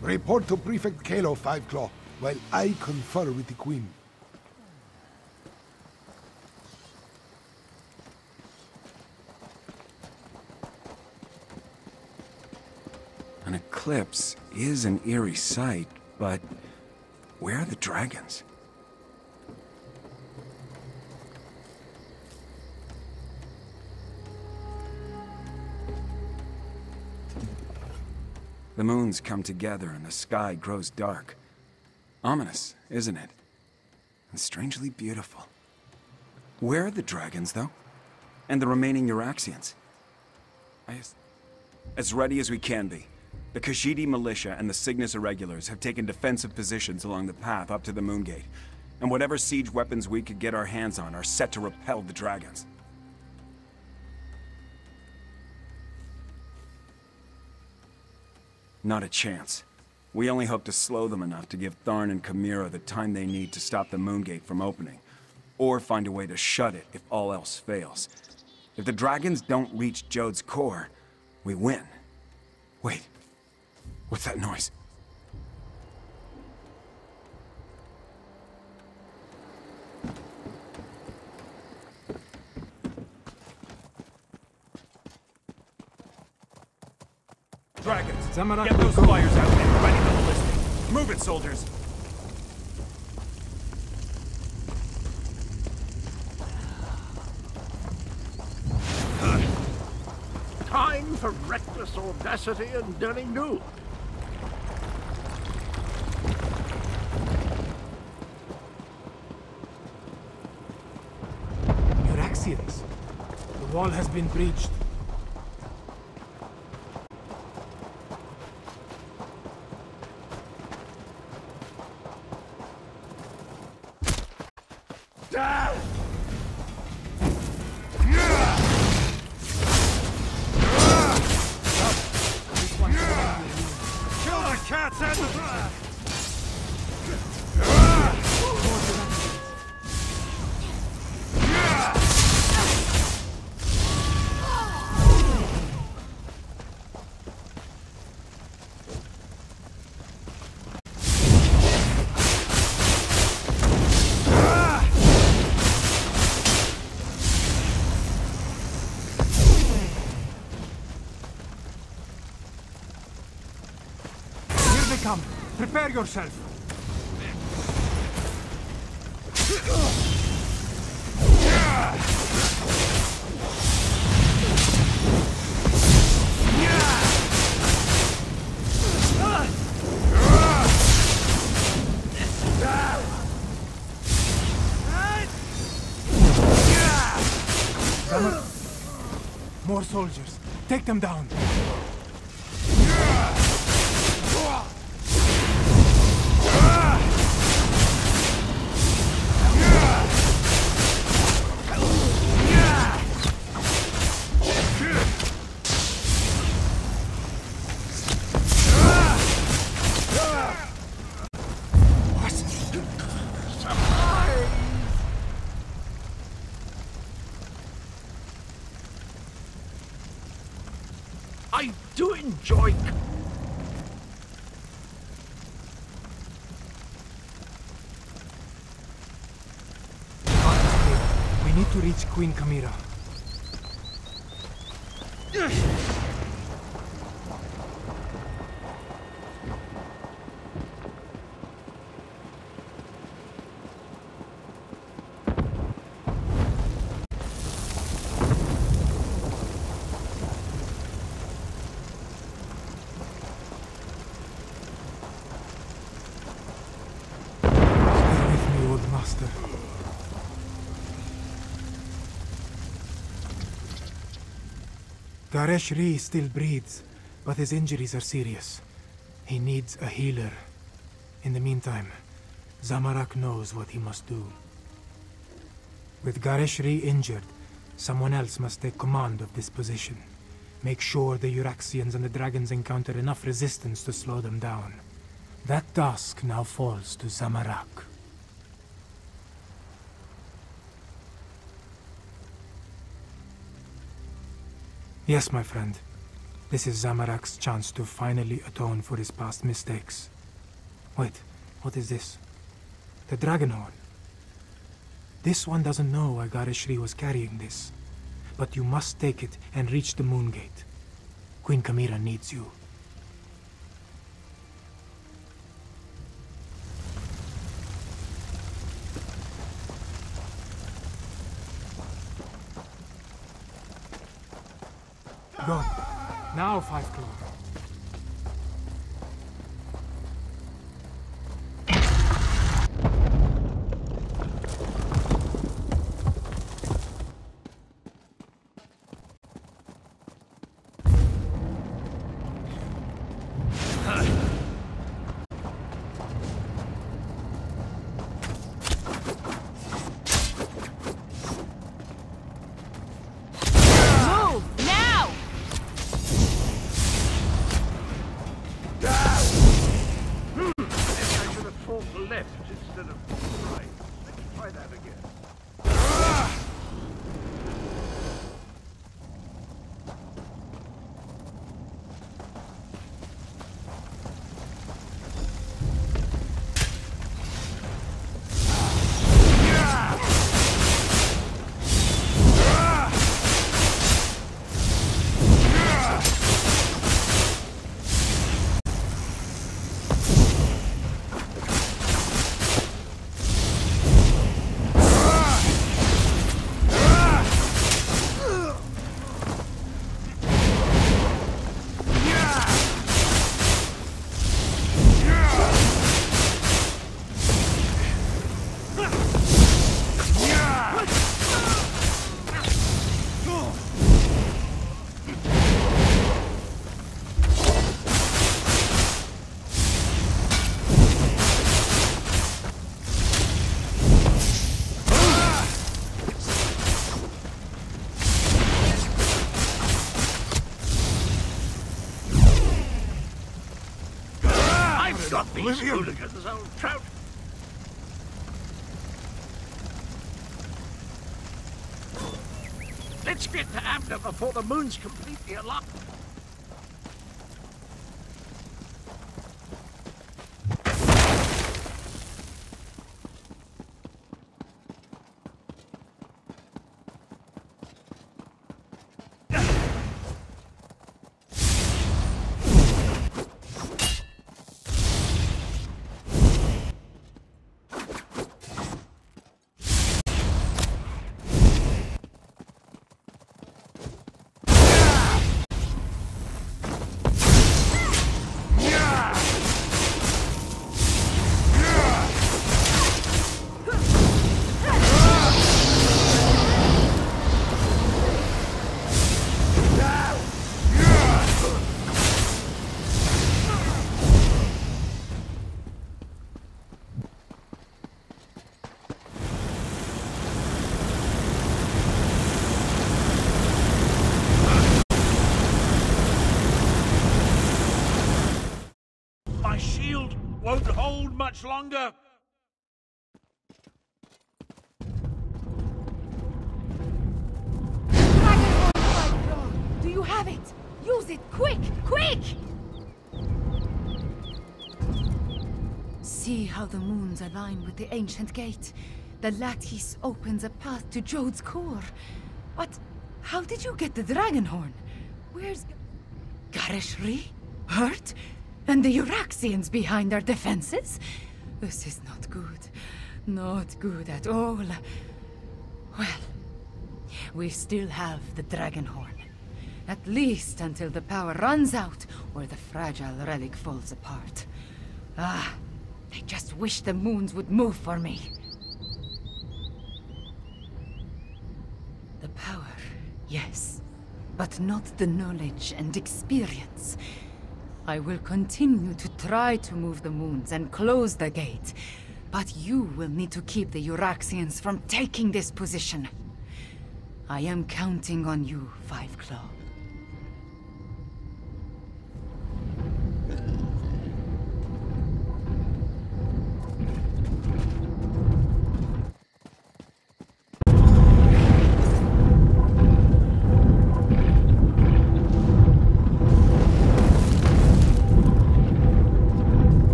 Report to Prefect Kalo 5 Claw, while I confer with the Queen. An eclipse is an eerie sight, but where are the dragons? The moons come together and the sky grows dark. Ominous, isn't it? And strangely beautiful. Where are the dragons, though? And the remaining Euraxians? As ready as we can be. The Khajiit militia and the Cygnus Irregulars have taken defensive positions along the path up to the Moongate, and whatever siege weapons we could get our hands on are set to repel the dragons. Not a chance. We only hope to slow them enough to give Tharn and Chimera the time they need to stop the Moongate from opening, or find a way to shut it if all else fails. If the dragons don't reach Jode's core, we win. Wait. What's that noise? Dragons, Zamarak get those flyers out and ready the ballistic. Move it, soldiers! Time for reckless audacity and daring do. Euraxians. The wall has been breached. Come, prepare yourself. More soldiers. Take them down. I do enjoy... We need to reach Queen Chimera. Gareshri still breathes, but his injuries are serious. He needs a healer. In the meantime, Zamarak knows what he must do. With Gareshri injured, someone else must take command of this position. Make sure the Euraxians and the dragons encounter enough resistance to slow them down. That task now falls to Zamarak. Yes, my friend. This is Zamorak's chance to finally atone for his past mistakes. Wait, what is this? The dragon horn. This one doesn't know Agarishri was carrying this. But you must take it and reach the Moon Gate. Queen Kamira needs you. Go. Now, Five Claw. Got these hooligans, old trout. Let's get to Abner before the moon's completely alive. Won't hold much longer. Do you have it? Use it, quick, quick! See how the moons align with the ancient gate. The lattice opens a path to Jode's core. But how did you get the dragon horn? Where's Garishri? Hurt? And the Euraxians behind our defenses? This is not good. Not good at all. Well, we still have the dragon horn. At least until the power runs out, or the fragile relic falls apart. I just wish the moons would move for me. The power, yes. But not the knowledge and experience. I will continue to try to move the moons and close the gate. But you will need to keep the Euraxians from taking this position. I am counting on you, Five Claw.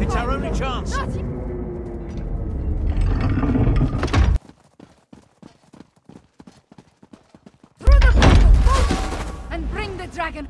It's our only chance. Through the portal! And bring the dragon.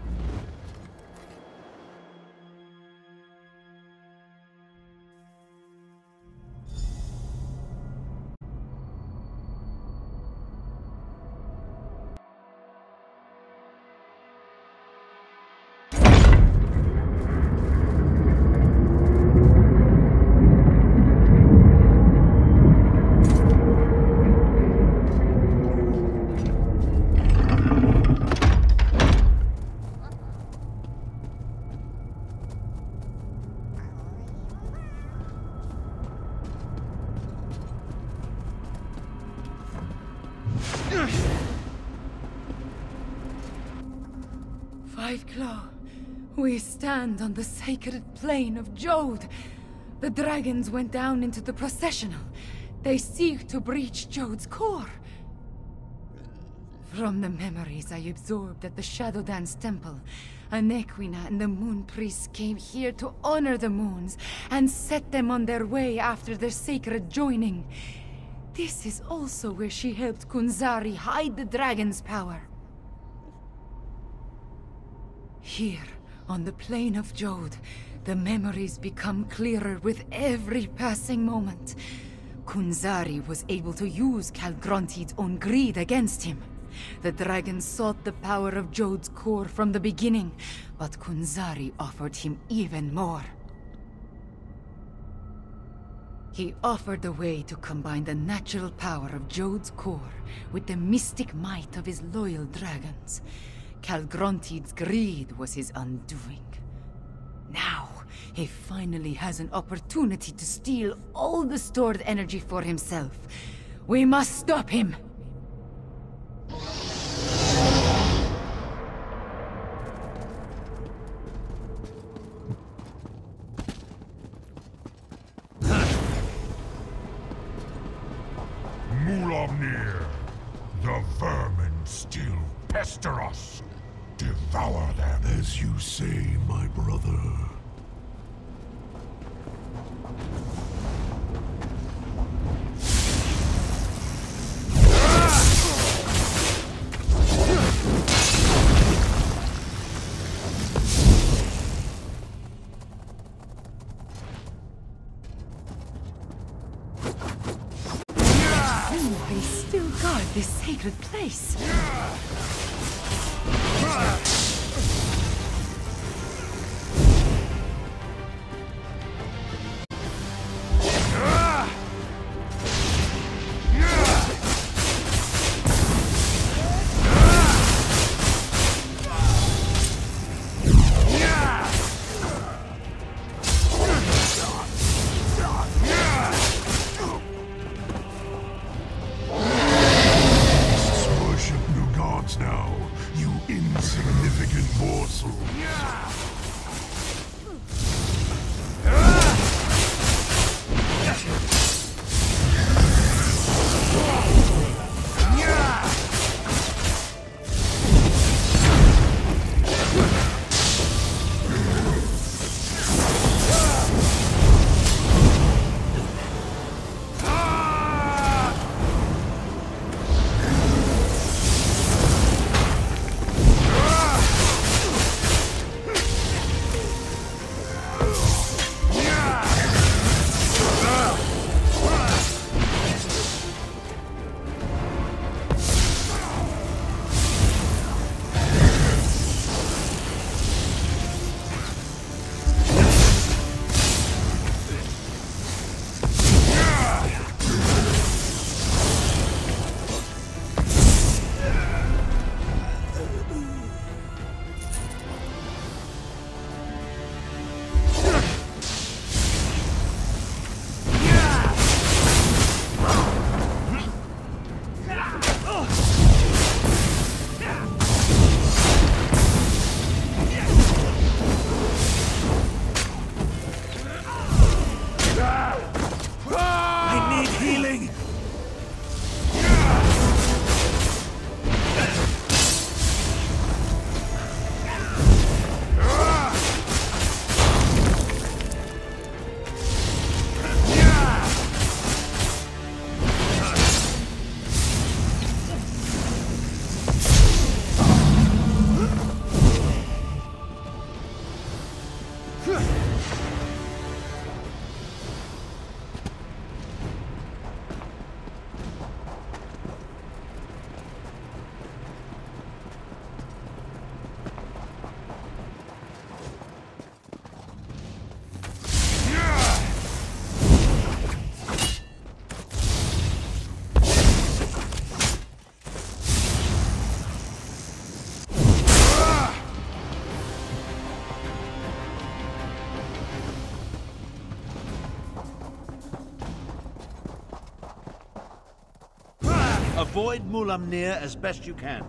Claw, we stand on the sacred plane of Jode. The dragons went down into the processional. They seek to breach Jode's core. From the memories I absorbed at the Shadow Dance Temple, Anequina and the Moon Priests came here to honor the moons and set them on their way after their sacred joining. This is also where she helped Kunzari hide the dragon's power. Here, on the plane of Jode, the memories become clearer with every passing moment. Kunzari was able to use Calgronti's own greed against him. The dragon sought the power of Jode's core from the beginning, but Kunzari offered him even more. He offered a way to combine the natural power of Jode's core with the mystic might of his loyal dragons. Calgronti's greed was his undoing. Now, he finally has an opportunity to steal all the stored energy for himself. We must stop him! Mulamnir, the vermin still pester us. Devour them. As you say, my brother. They still guard this sacred place. Avoid Mulamnir as best you can.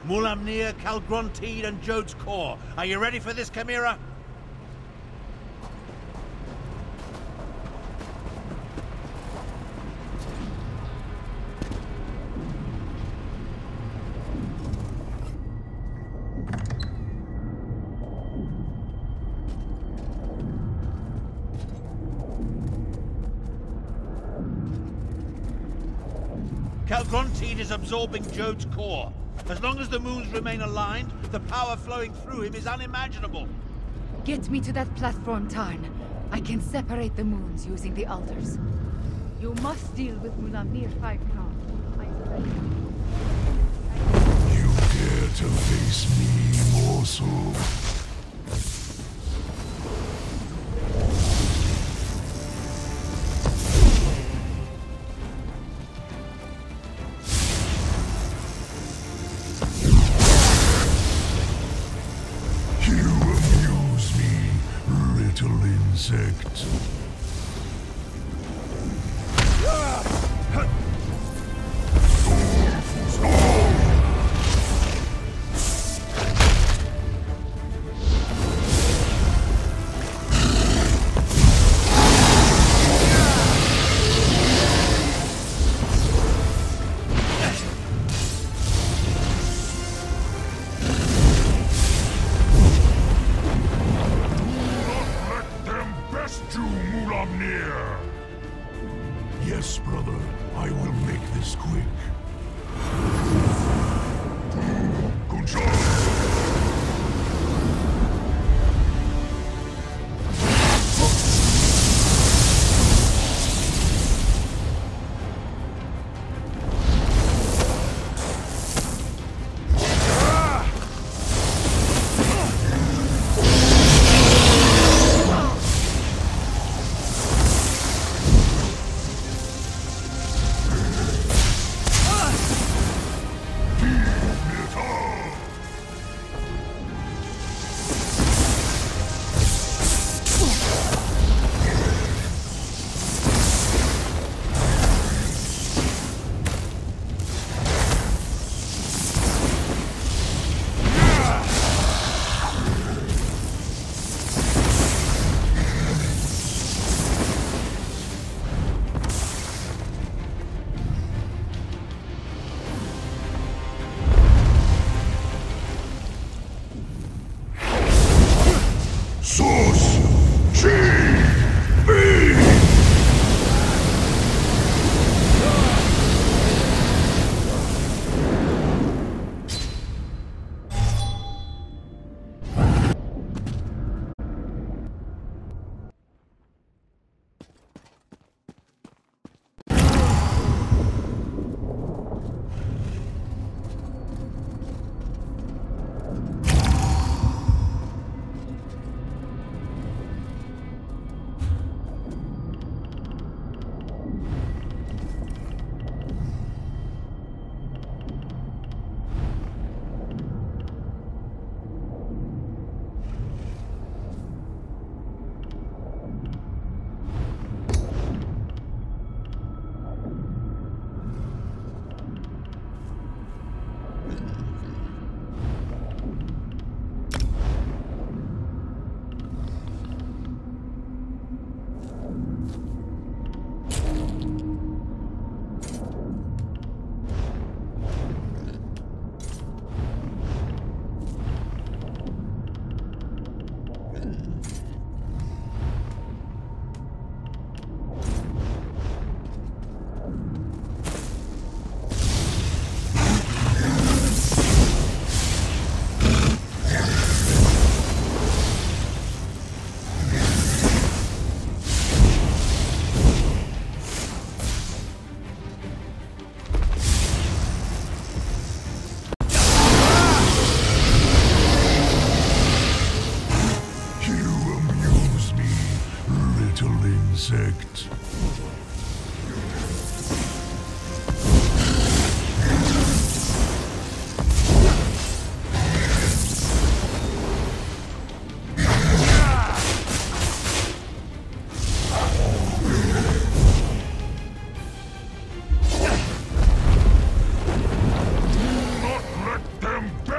Mulamnir, Calgronteed, and Jode's Core. Are you ready for this, Chimera? Calgronteed is absorbing Jode's Core. As long as the moons remain aligned, the power flowing through him is unimaginable. Get me to that platform, Tarn. I can separate the moons using the altars. You must deal with Mulamnir 5 now. You dare to face me, morsel? Insect. You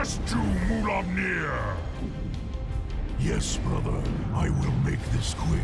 us to Mulamnir! Yes, brother. I will make this quick.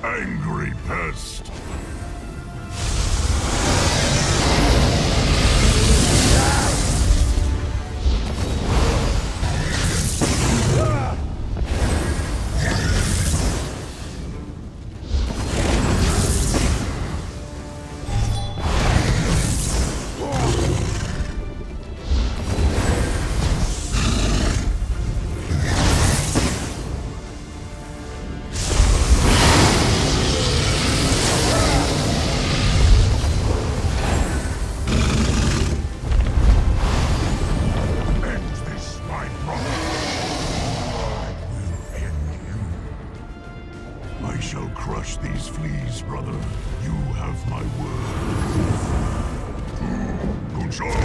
Angry pest! Crush these fleas, brother. You have my word. Good shot!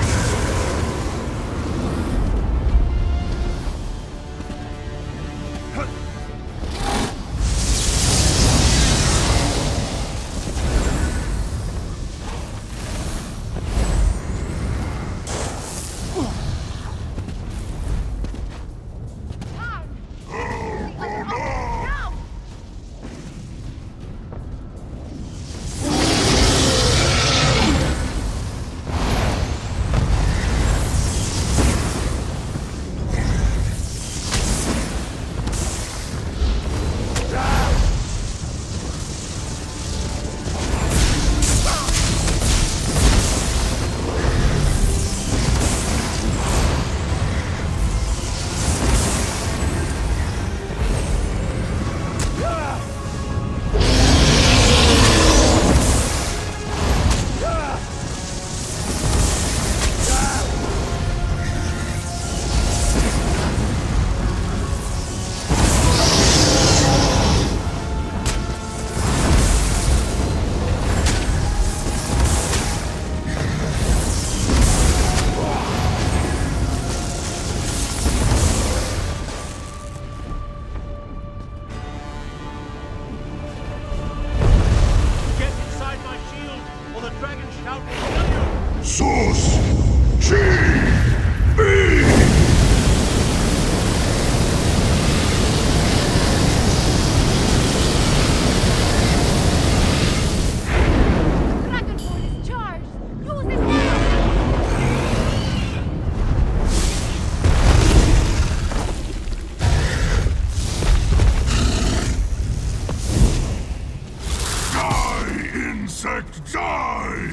Insect, die!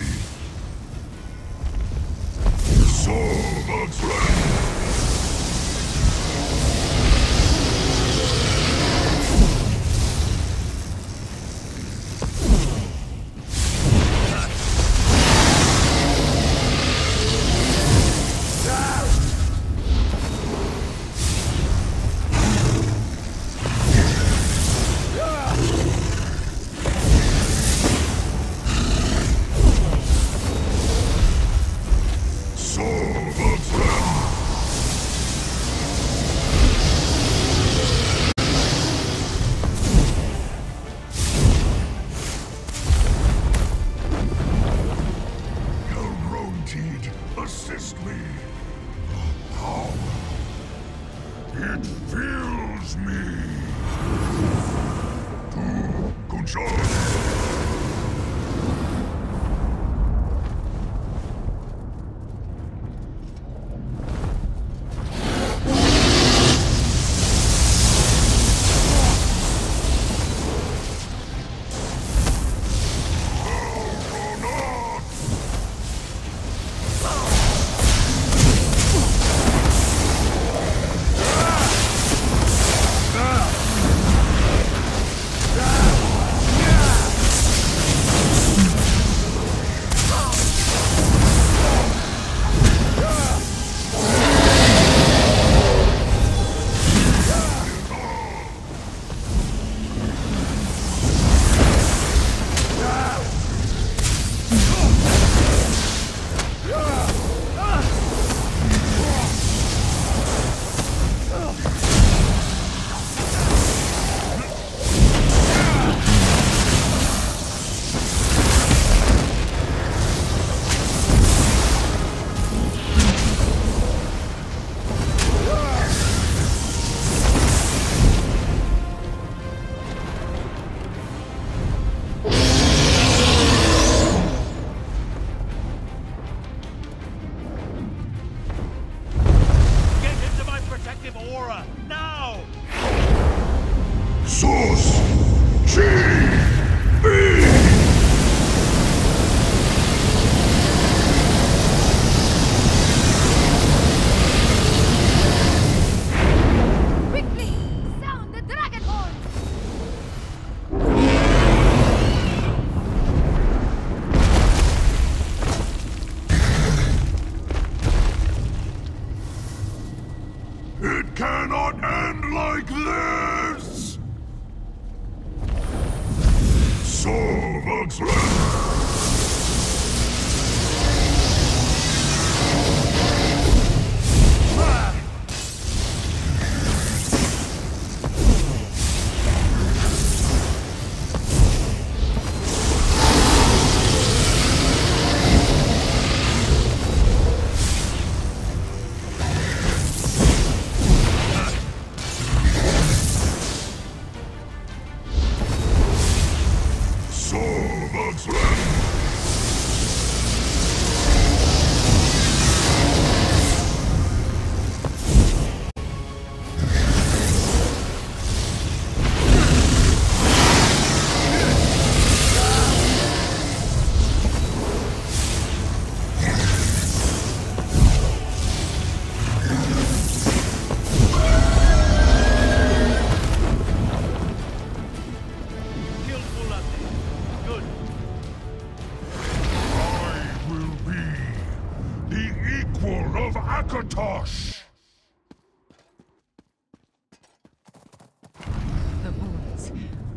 Soul of Dragon! It fills me. To Gonzalo.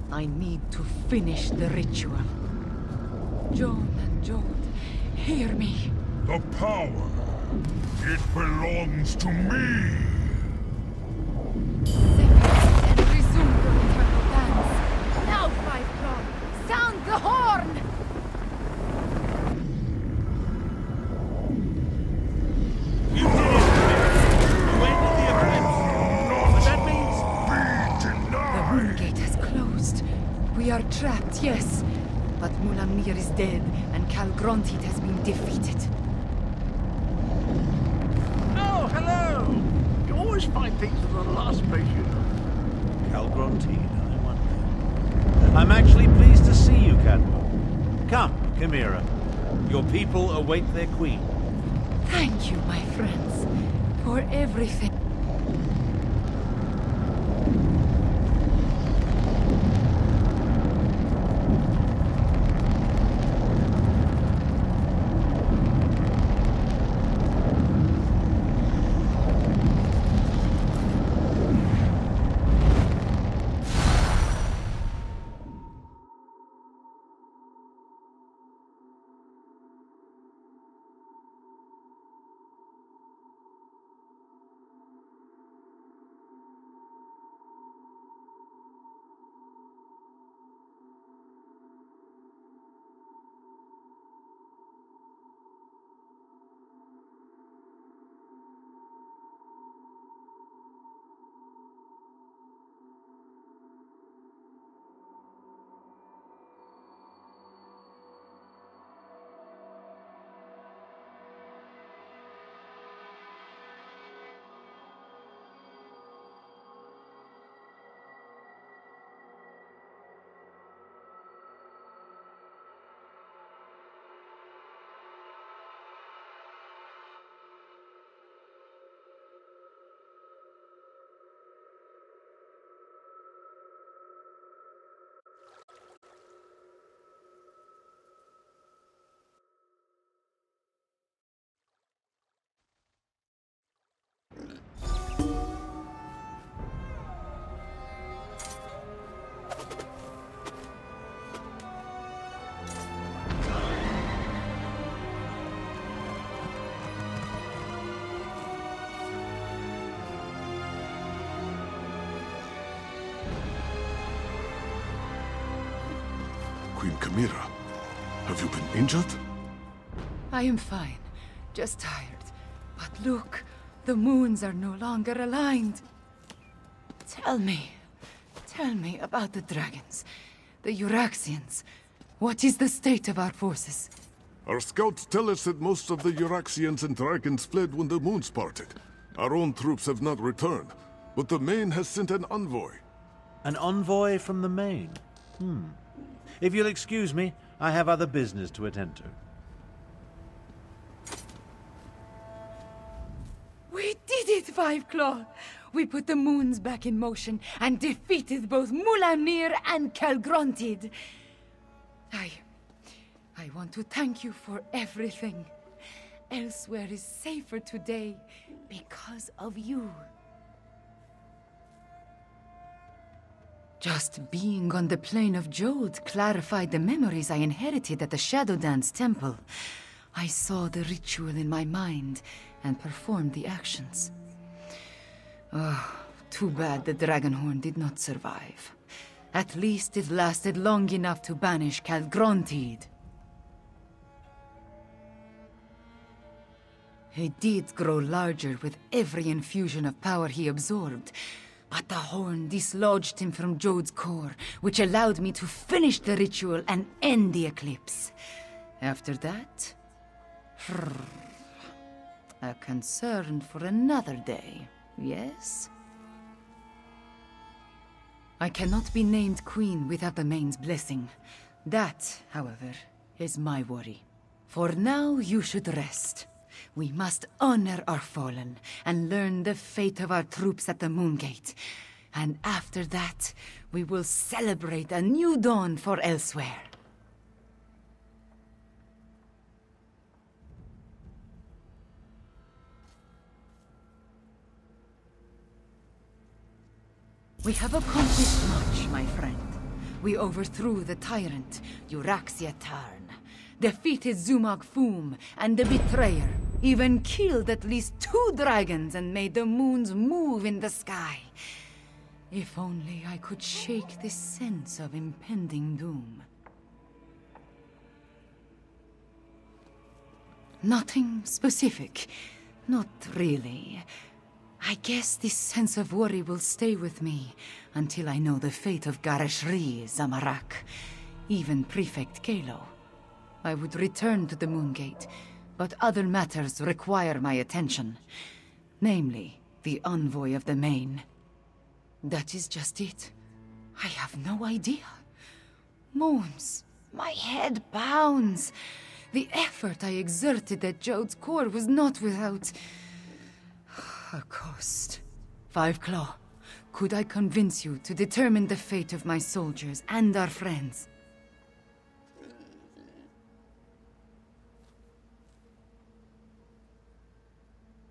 I need to finish the ritual. John and Jod, hear me. The power, it belongs to me. And resume the eternal dance. Now, Five Claw, sound the horn! You did it! You ended the eclipse! But that means... Be denied! The moon gate has closed. We are trapped, yes. But Mulamnir is dead, and Calgrontit has been defeated. Oh, hello! You always find things in the last place you know. Calgrontit, I wonder. I'm actually pleased to see you, Cadwell. Come, Chimera. Your people await their queen. Thank you, my friends, for everything. Chimera. Have you been injured? I am fine. Just tired. But look, the moons are no longer aligned. Tell me about the dragons. The Euraxians. What is the state of our forces? Our scouts tell us that most of the Euraxians and dragons fled when the moons parted. Our own troops have not returned, but the Main has sent an envoy. An envoy from the Main? If you'll excuse me, I have other business to attend to. We did it, Five Claw! We put the moons back in motion and defeated both Mulamnir and Calgrontid. I want to thank you for everything. Elsweyr is safer today because of you. Just being on the plane of Jode clarified the memories I inherited at the Shadow Dance Temple. I saw the ritual in my mind and performed the actions. Oh, too bad the Dragonhorn did not survive. At least it lasted long enough to banish Calgrontid. He did grow larger with every infusion of power he absorbed, but the horn dislodged him from Jode's core, which allowed me to finish the ritual and end the eclipse. After that, a concern for another day, yes? I cannot be named queen without the Main's blessing. That, however, is my worry. For now, you should rest. We must honor our fallen and learn the fate of our troops at the Moongate. And after that, we will celebrate a new dawn for Elsweyr. We have accomplished much, my friend. We overthrew the tyrant, Euraxia Tarn, defeated Zumog Foom and the Betrayer, even killed at least 2 dragons and made the moons move in the sky. If only I could shake this sense of impending doom. Nothing specific. Not really. I guess this sense of worry will stay with me until I know the fate of Gareshri, Zamarak, even Prefect Kalo. I would return to the Moongate, but other matters require my attention. Namely, the envoy of the Main. That is just it. I have no idea. Moons, my head pounds. The effort I exerted at Jode's core was not without a cost. Five Claw, could I convince you to determine the fate of my soldiers and our friends?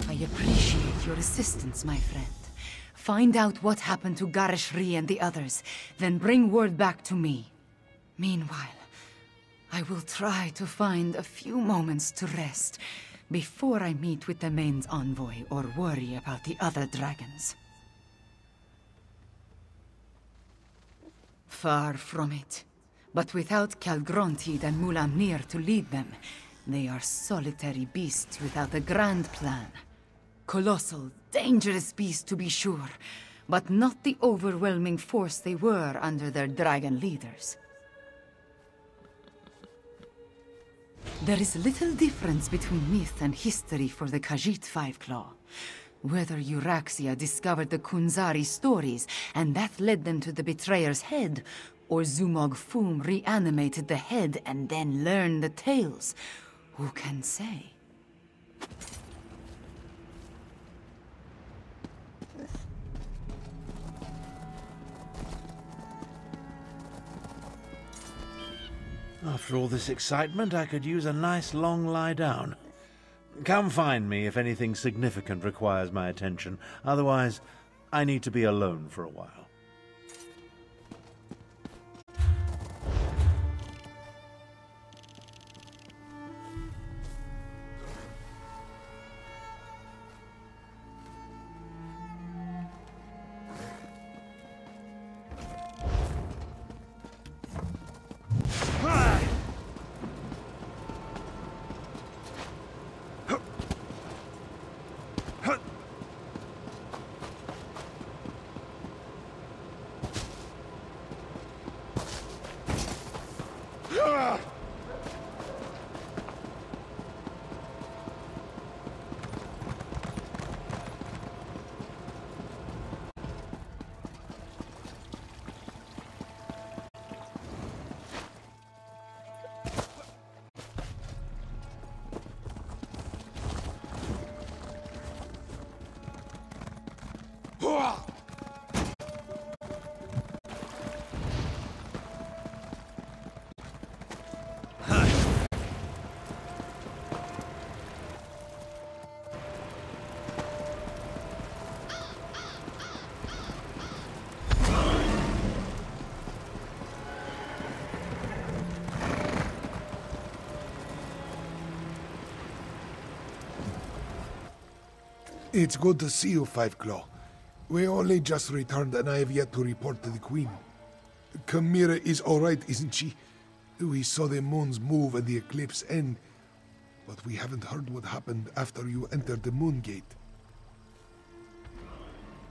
I appreciate your assistance, my friend. Find out what happened to Gareshri and the others, then bring word back to me. Meanwhile, I will try to find a few moments to rest before I meet with the Main's envoy or worry about the other dragons. Far from it. But without Calgrontid and Mulamnir to lead them, they are solitary beasts without a grand plan. Colossal, dangerous beasts to be sure, but not the overwhelming force they were under their dragon leaders. There is little difference between myth and history for the Khajiit Five Claw. Whether Euraxia discovered the Kunzari stories, and that led them to the Betrayer's head, or Zumog Foom reanimated the head and then learned the tales, who can say? After all this excitement, I could use a nice long lie down. Come find me if anything significant requires my attention. Otherwise, I need to be alone for a while. Ah! It's good to see you, Five Claw. We only just returned and I have yet to report to the Queen. Chimera is alright, isn't she? We saw the moons move and the eclipse end, but we haven't heard what happened after you entered the Moon Gate.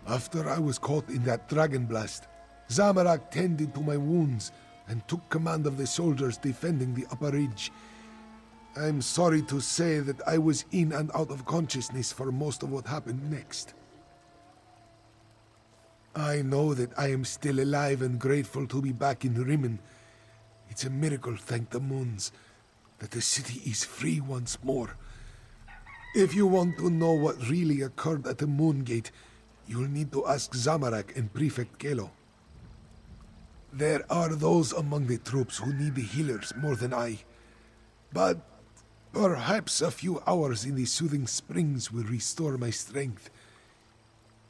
After I was caught in that dragon blast, Zamorak tended to my wounds and took command of the soldiers defending the upper ridge. I'm sorry to say that I was in and out of consciousness for most of what happened next. I know that I am still alive and grateful to be back in Rimmen. It's a miracle, thank the moons, that the city is free once more. If you want to know what really occurred at the Moon Gate, you'll need to ask Zamorak and Prefect Kelo. There are those among the troops who need the healers more than I. But perhaps a few hours in the soothing springs will restore my strength.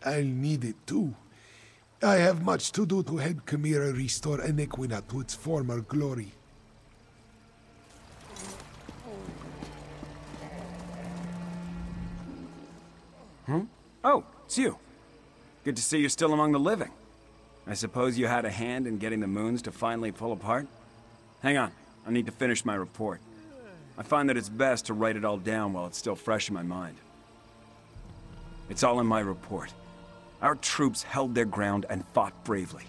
I'll need it too. I have much to do to help Chimera restore Enequina to its former glory. Oh, it's you. Good to see you're still among the living. I suppose you had a hand in getting the moons to finally pull apart? Hang on, I need to finish my report. I find that it's best to write it all down while it's still fresh in my mind. It's all in my report. Our troops held their ground and fought bravely.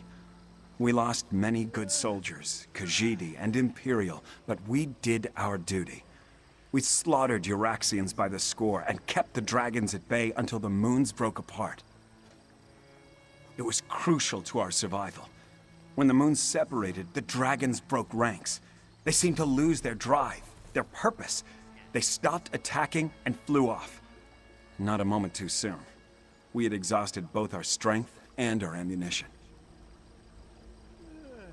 We lost many good soldiers, Khajiit and Imperial, but we did our duty. We slaughtered Euraxians by the score and kept the dragons at bay until the moons broke apart. It was crucial to our survival. When the moons separated, the dragons broke ranks. They seemed to lose their drive, their purpose. They stopped attacking and flew off. Not a moment too soon. We had exhausted both our strength and our ammunition.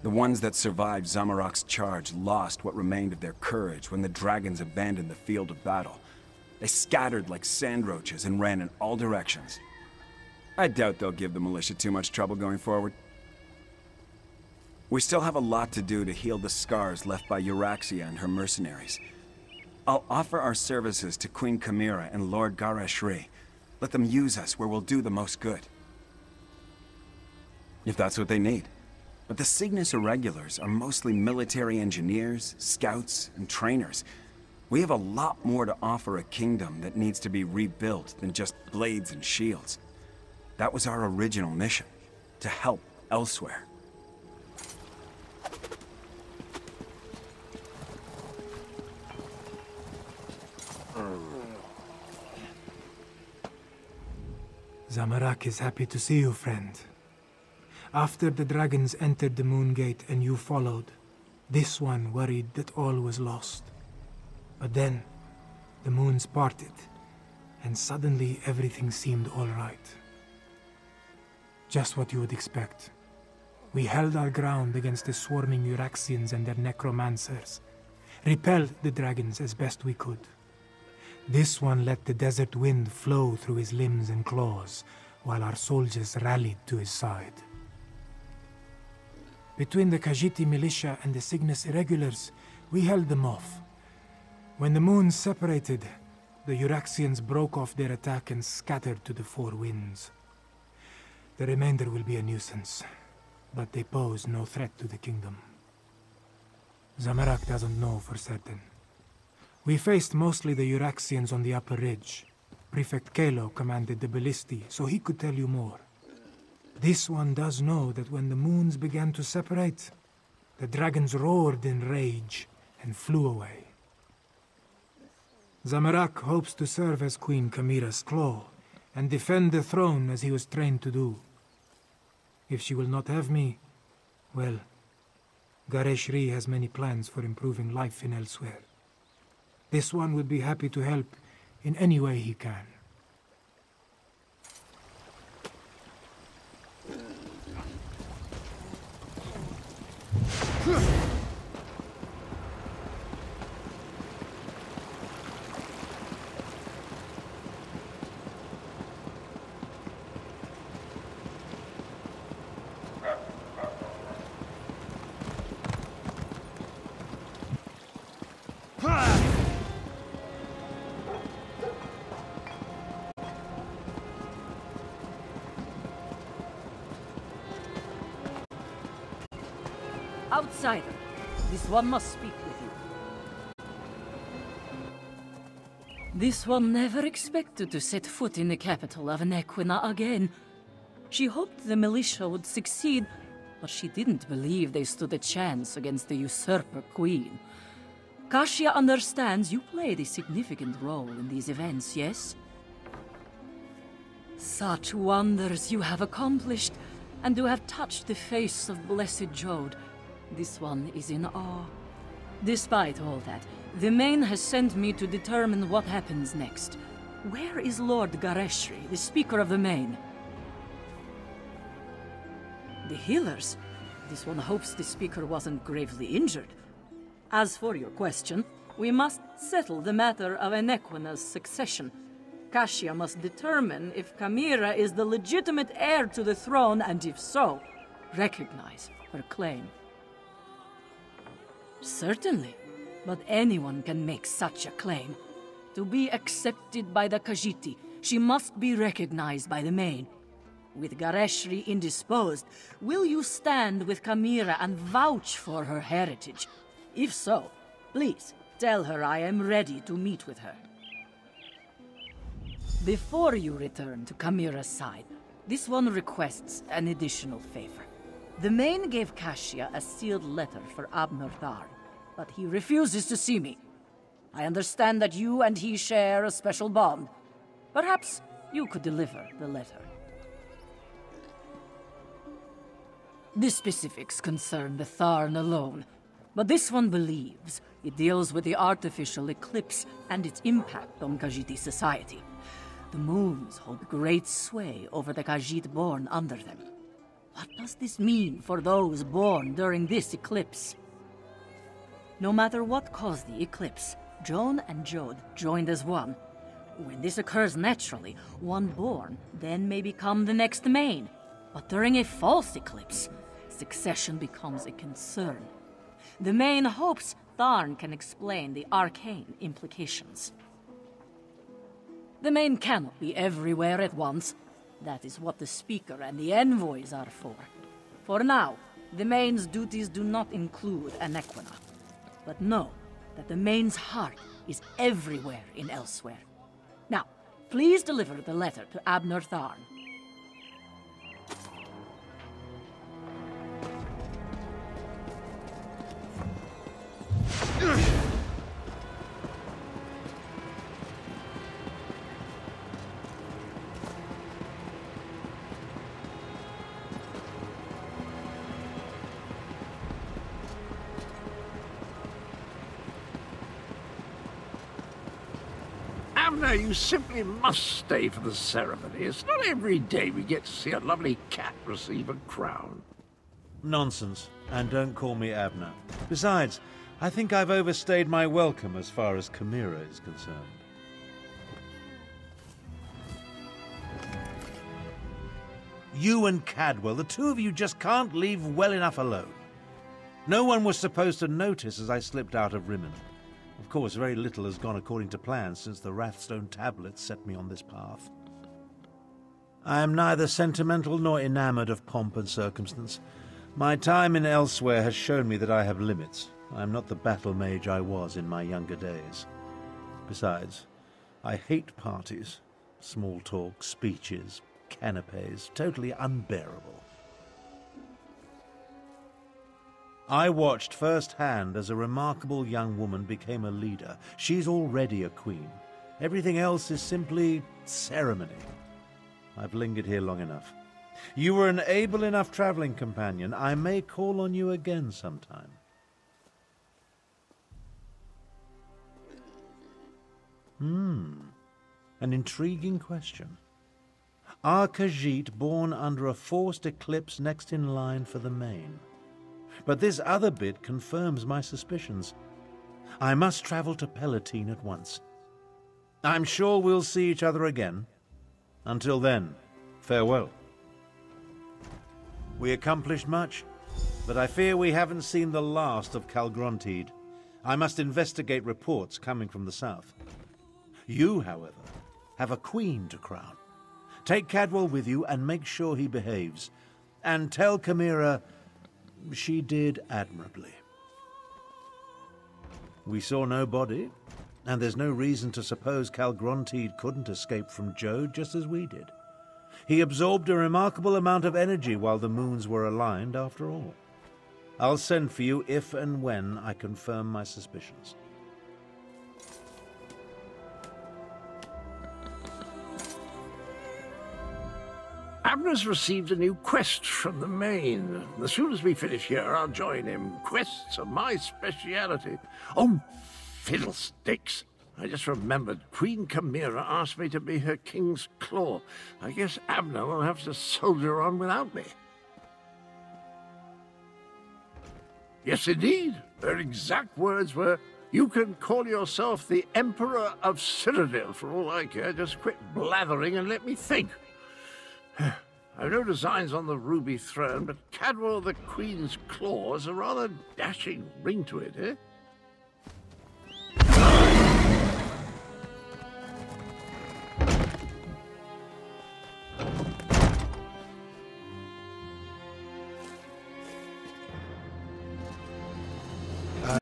The ones that survived Zamorak's charge lost what remained of their courage when the dragons abandoned the field of battle. They scattered like sand roaches and ran in all directions. I doubt they'll give the militia too much trouble going forward. We still have a lot to do to heal the scars left by Euraxia and her mercenaries. I'll offer our services to Queen Chimera and Lord Garashri. Let them use us where we'll do the most good. If that's what they need. But the Cygnus Irregulars are mostly military engineers, scouts, and trainers. We have a lot more to offer a kingdom that needs to be rebuilt than just blades and shields. That was our original mission, to help Elsweyr. Zamorak is happy to see you, friend. After the dragons entered the Moon Gate and you followed, this one worried that all was lost. But then, the moons parted, and suddenly everything seemed all right. Just what you would expect. We held our ground against the swarming Euraxians and their necromancers, repelled the dragons as best we could. This one let the desert wind flow through his limbs and claws, while our soldiers rallied to his side. Between the Khajiit militia and the Cygnus Irregulars, we held them off. When the moons separated, the Euraxians broke off their attack and scattered to the four winds. The remainder will be a nuisance, but they pose no threat to the kingdom. Zamorak doesn't know for certain. We faced mostly the Euraxians on the upper ridge. Prefect Kelo commanded the ballisti, so he could tell you more. This one does know that when the moons began to separate, the dragons roared in rage and flew away. Zamorak hopes to serve as Queen Chimera's claw and defend the throne as he was trained to do. If she will not have me, well, Gareshri has many plans for improving life in Elsweyr. This one would be happy to help in any way he can. Outsider, this one must speak with you. This one never expected to set foot in the capital of Nequina again. She hoped the militia would succeed, but she didn't believe they stood a chance against the usurper queen. Kashia understands you played a significant role in these events, yes? Such wonders you have accomplished, and to have touched the face of Blessed Jode. This one is in awe. Despite all that, the Main has sent me to determine what happens next. Where is Lord Gareshri, the Speaker of the Main? The healers? This one hopes the Speaker wasn't gravely injured. As for your question, we must settle the matter of Enequina's succession. Kashia must determine if Kamira is the legitimate heir to the throne, and if so, recognize her claim. Certainly, but anyone can make such a claim. To be accepted by the Khajiit, she must be recognized by the Main. With Gareshri indisposed, will you stand with Kamira and vouch for her heritage? If so, please tell her I am ready to meet with her. Before you return to Kamira's side, this one requests an additional favor. The Main gave Kashia a sealed letter for Abner Tharn, but he refuses to see me. I understand that you and he share a special bond. Perhaps you could deliver the letter. The specifics concern the Tharn alone, but this one believes it deals with the artificial eclipse and its impact on Khajiit society. The moons hold great sway over the Khajiit born under them. What does this mean for those born during this eclipse? No matter what caused the eclipse, Joan and Jode joined as one. When this occurs naturally, one born then may become the next Main. But during a false eclipse, succession becomes a concern. The Main hopes Tharn can explain the arcane implications. The Main cannot be everywhere at once. That is what the Speaker and the envoys are for. For now, the Main's duties do not include Nequina. But know that the Main's heart is everywhere in Elsweyr. Now, please deliver the letter to Abner Tharn. Abner, you simply must stay for the ceremony. It's not every day we get to see a lovely cat receive a crown. Nonsense. And don't call me Abner. Besides, I think I've overstayed my welcome as far as Kamira is concerned. You and Cadwell, the two of you just can't leave well enough alone. No one was supposed to notice as I slipped out of Rimmen. Of course, very little has gone according to plan since the Wrathstone tablets set me on this path. I am neither sentimental nor enamored of pomp and circumstance. My time in Elsweyr has shown me that I have limits. I am not the battle mage I was in my younger days. Besides, I hate parties. Small talk, speeches, canapes, totally unbearable. I watched firsthand as a remarkable young woman became a leader. She's already a queen. Everything else is simply ceremony. I've lingered here long enough. You were an able enough traveling companion. I may call on you again sometime. An intriguing question. Are Khajiit born under a forced eclipse next in line for the Main? But this other bit confirms my suspicions. I must travel to Palatine at once. I'm sure we'll see each other again. Until then, farewell. We accomplished much, but I fear we haven't seen the last of Calgrontide. I must investigate reports coming from the south. You, however, have a queen to crown. Take Cadwell with you and make sure he behaves. And tell Kamira, She did admirably. We saw no body, and there's no reason to suppose Calgrontiid couldn't escape from Jode just as we did. He absorbed a remarkable amount of energy while the moons were aligned, after all. I'll send for you if and when I confirm my suspicions. Abner's received a new quest from the main. As soon as we finish here, I'll join him. Quests are my speciality. Oh, fiddlesticks. I just remembered Queen Chimera asked me to be her king's claw. I guess Abner will have to soldier on without me. Yes, indeed. Her exact words were, "You can call yourself the Emperor of Cyrodiil for all I care. Just quit blathering and let me think." I've no designs on the ruby throne, but Cadwell the Queen's claw has a rather dashing ring to it, eh?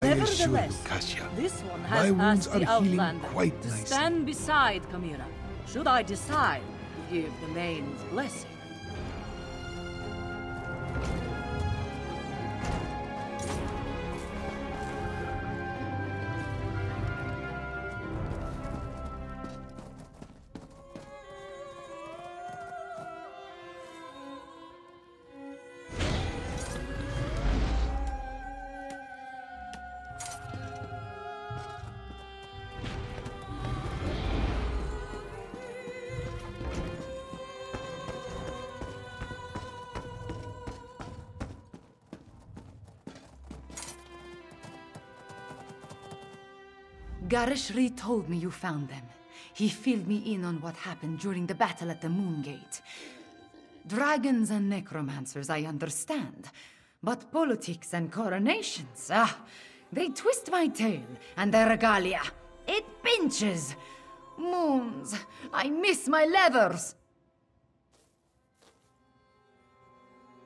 Nevertheless, this one has asked the Outlander quite to nicely. stand beside Chimera, should I decide to give the Main's blessing. Garishri told me you found them. He filled me in on what happened during the battle at the Moongate. Dragons and necromancers, I understand. But politics and coronations, they twist my tail, and their regalia, it pinches. Moons, I miss my leathers.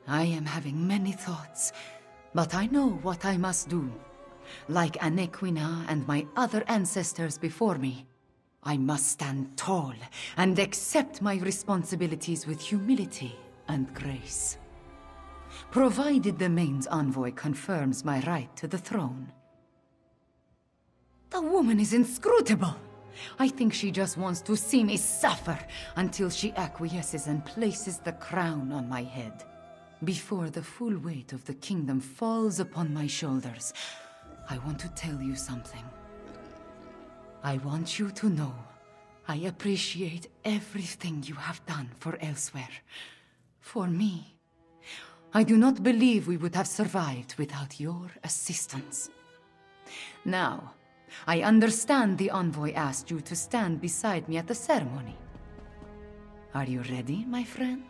I am having many thoughts, but I know what I must do. Like Anequina and my other ancestors before me, I must stand tall and accept my responsibilities with humility and grace. Provided the Main's envoy confirms my right to the throne. The woman is inscrutable. I think she just wants to see me suffer until she acquiesces and places the crown on my head. Before the full weight of the kingdom falls upon my shoulders, I want to tell you something. I want you to know I appreciate everything you have done for Elsweyr. For me. I do not believe we would have survived without your assistance. Now, I understand the envoy asked you to stand beside me at the ceremony. Are you ready, my friend?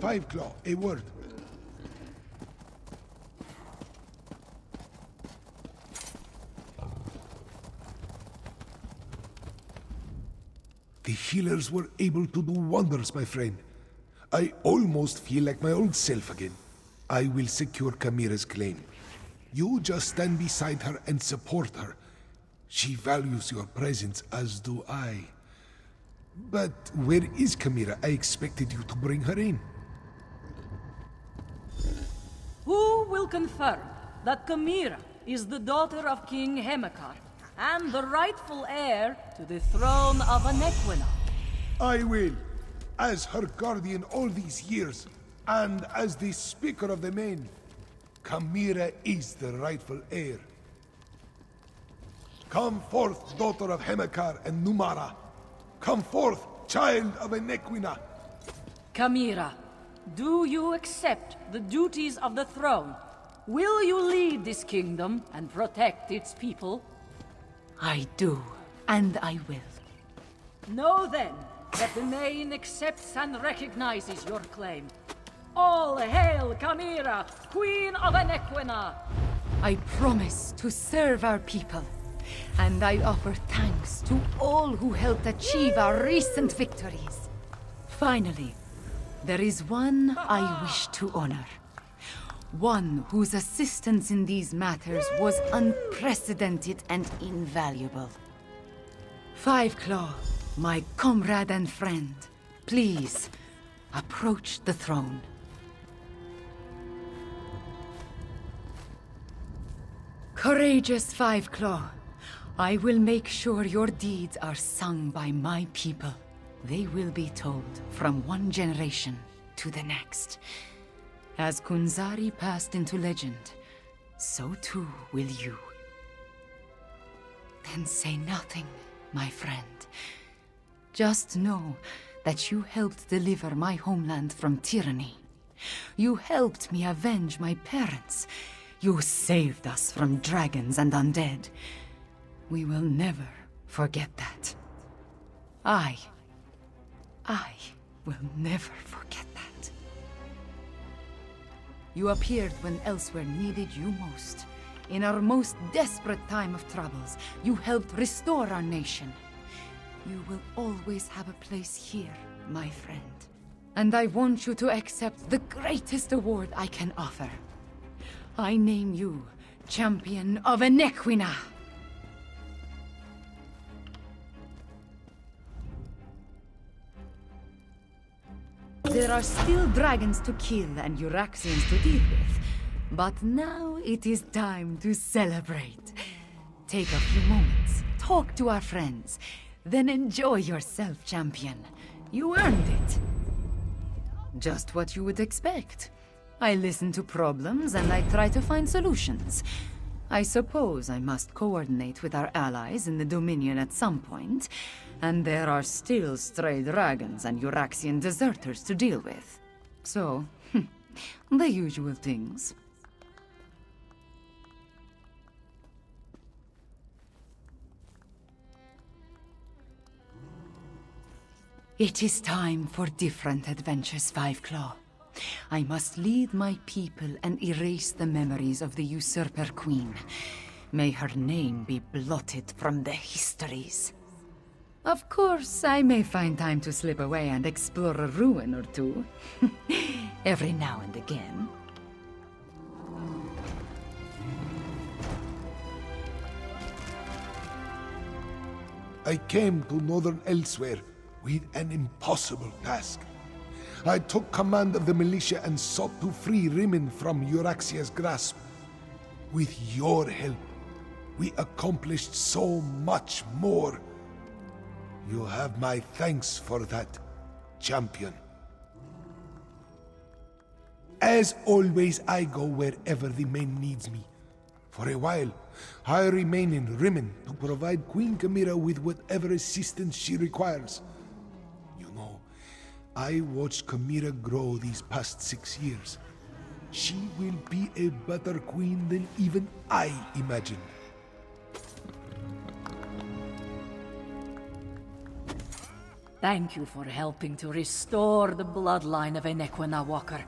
Five Claw, a word. The healers were able to do wonders, my friend. I almost feel like my old self again. I will secure Chimera's claim. You just stand beside her and support her. She values your presence, as do I. But where is Chimera? I expected you to bring her in. Who will confirm that Chimera is the daughter of King Hemekar and the rightful heir to the throne of Anequina? I will, as her guardian all these years, and as the Speaker of the Main. Chimera is the rightful heir. Come forth, daughter of Hemekar and Numara. Come forth child of Enequina. Chimera, do you accept the duties of the throne? Will you lead this kingdom and protect its people? I do, and I will. Know then that the Main accepts and recognizes your claim. All hail Chimera, Queen of Enequina! I promise to serve our people, and I offer thanks to all who helped achieve our recent victories. Finally, there is one I wish to honor. One whose assistance in these matters was unprecedented and invaluable. Five Claw, my comrade and friend, please, approach the throne. Courageous Five Claw, I will make sure your deeds are sung by my people. They will be told from one generation to the next. As Kunzari passed into legend, so too will you. Then say nothing, my friend. Just know that you helped deliver my homeland from tyranny. You helped me avenge my parents. You saved us from dragons and undead. We will never forget that. I will never forget that. You appeared when Elsweyr needed you most. In our most desperate time of troubles, you helped restore our nation. You will always have a place here, my friend. And I want you to accept the greatest award I can offer. I name you Champion of Enequina. There are still dragons to kill and Euraxians to deal with, but now it is time to celebrate. Take a few moments, talk to our friends, then enjoy yourself, champion. You earned it. Just what you would expect. I listen to problems and I try to find solutions. I suppose I must coordinate with our allies in the Dominion at some point, and there are still stray dragons and Euraxian deserters to deal with. So, the usual things. It is time for different adventures, Five Claw. I must lead my people and erase the memories of the usurper queen. May her name be blotted from the histories. Of course, I may find time to slip away and explore a ruin or two. Every now and again. I came to northern Elsweyr with an impossible task. I took command of the militia and sought to free Rimmon from Euraxia's grasp. With your help, we accomplished so much more. You have my thanks for that, champion. As always, I go wherever the Main needs me. For a while, I remain in Rimmon to provide Queen Chimera with whatever assistance she requires. I watched Chimera grow these past 6 years. She will be a better queen than even I imagined. Thank you for helping to restore the bloodline of Enequina Walker.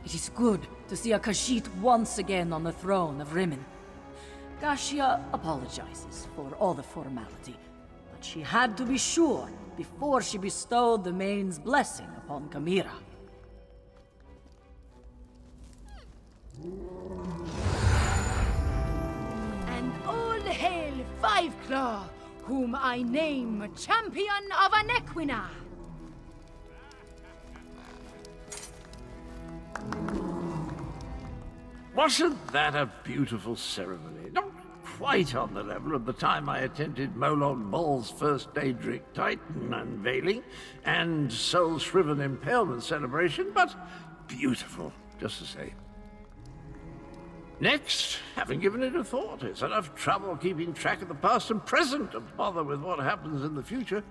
It is good to see a Khajiit once again on the throne of Rimmon. Gashia apologizes for all the formality, but she had to be sure before she bestowed the Main's blessing upon Chimera. And all hail Five Claw, whom I name Champion of Enequina! Wasn't that a beautiful ceremony? Not quite on the level of the time I attended Molon Ball's first Daedric Titan unveiling and Soul Shriven Impalement celebration, but beautiful, just the same. Next, having given it a thought, it's enough trouble keeping track of the past and present to bother with what happens in the future.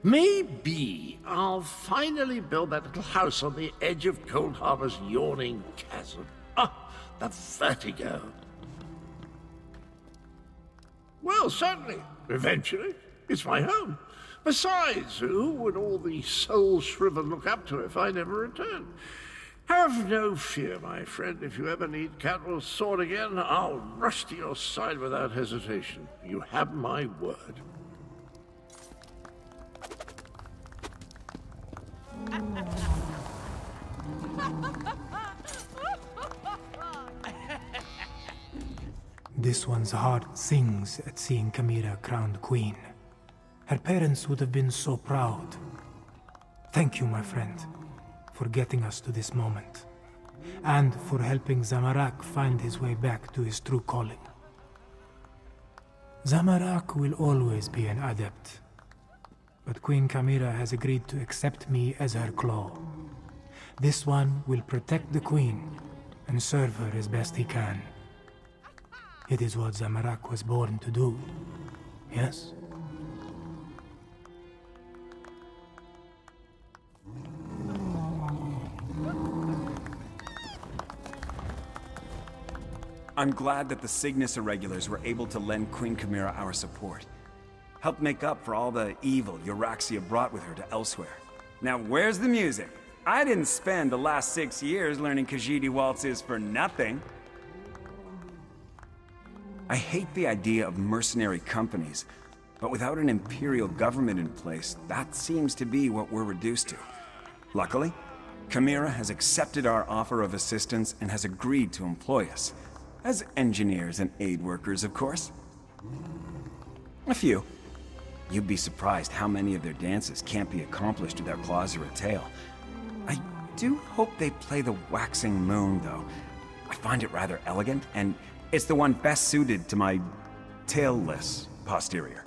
Maybe I'll finally build that little house on the edge of Cold Harbor's yawning chasm. Ah, the vertigo. Well, certainly. Eventually. It's my home. Besides, who would all the soul-shriven look up to if I never returned? Have no fear, my friend. If you ever need Cadwell's sword again, I'll rush to your side without hesitation. You have my word. This one's heart sings at seeing Chimera crowned queen. Her parents would have been so proud. Thank you, my friend, for getting us to this moment, and for helping Zamorak find his way back to his true calling. Zamorak will always be an adept, but Queen Chimera has agreed to accept me as her claw. This one will protect the queen and serve her as best he can. It is what Zamorak was born to do, yes? I'm glad that the Cygnus Irregulars were able to lend Queen Chimera our support. Helped make up for all the evil Euraxia brought with her to Elsweyr. Now where's the music? I didn't spend the last 6 years learning Khajiit waltzes for nothing. I hate the idea of mercenary companies, but without an imperial government in place, that seems to be what we're reduced to. Luckily, Chimera has accepted our offer of assistance and has agreed to employ us. As engineers and aid workers, of course. A few. You'd be surprised how many of their dances can't be accomplished without claws or a tail. I do hope they play the waxing moon, though. I find it rather elegant, and it's the one best suited to my tailless posterior.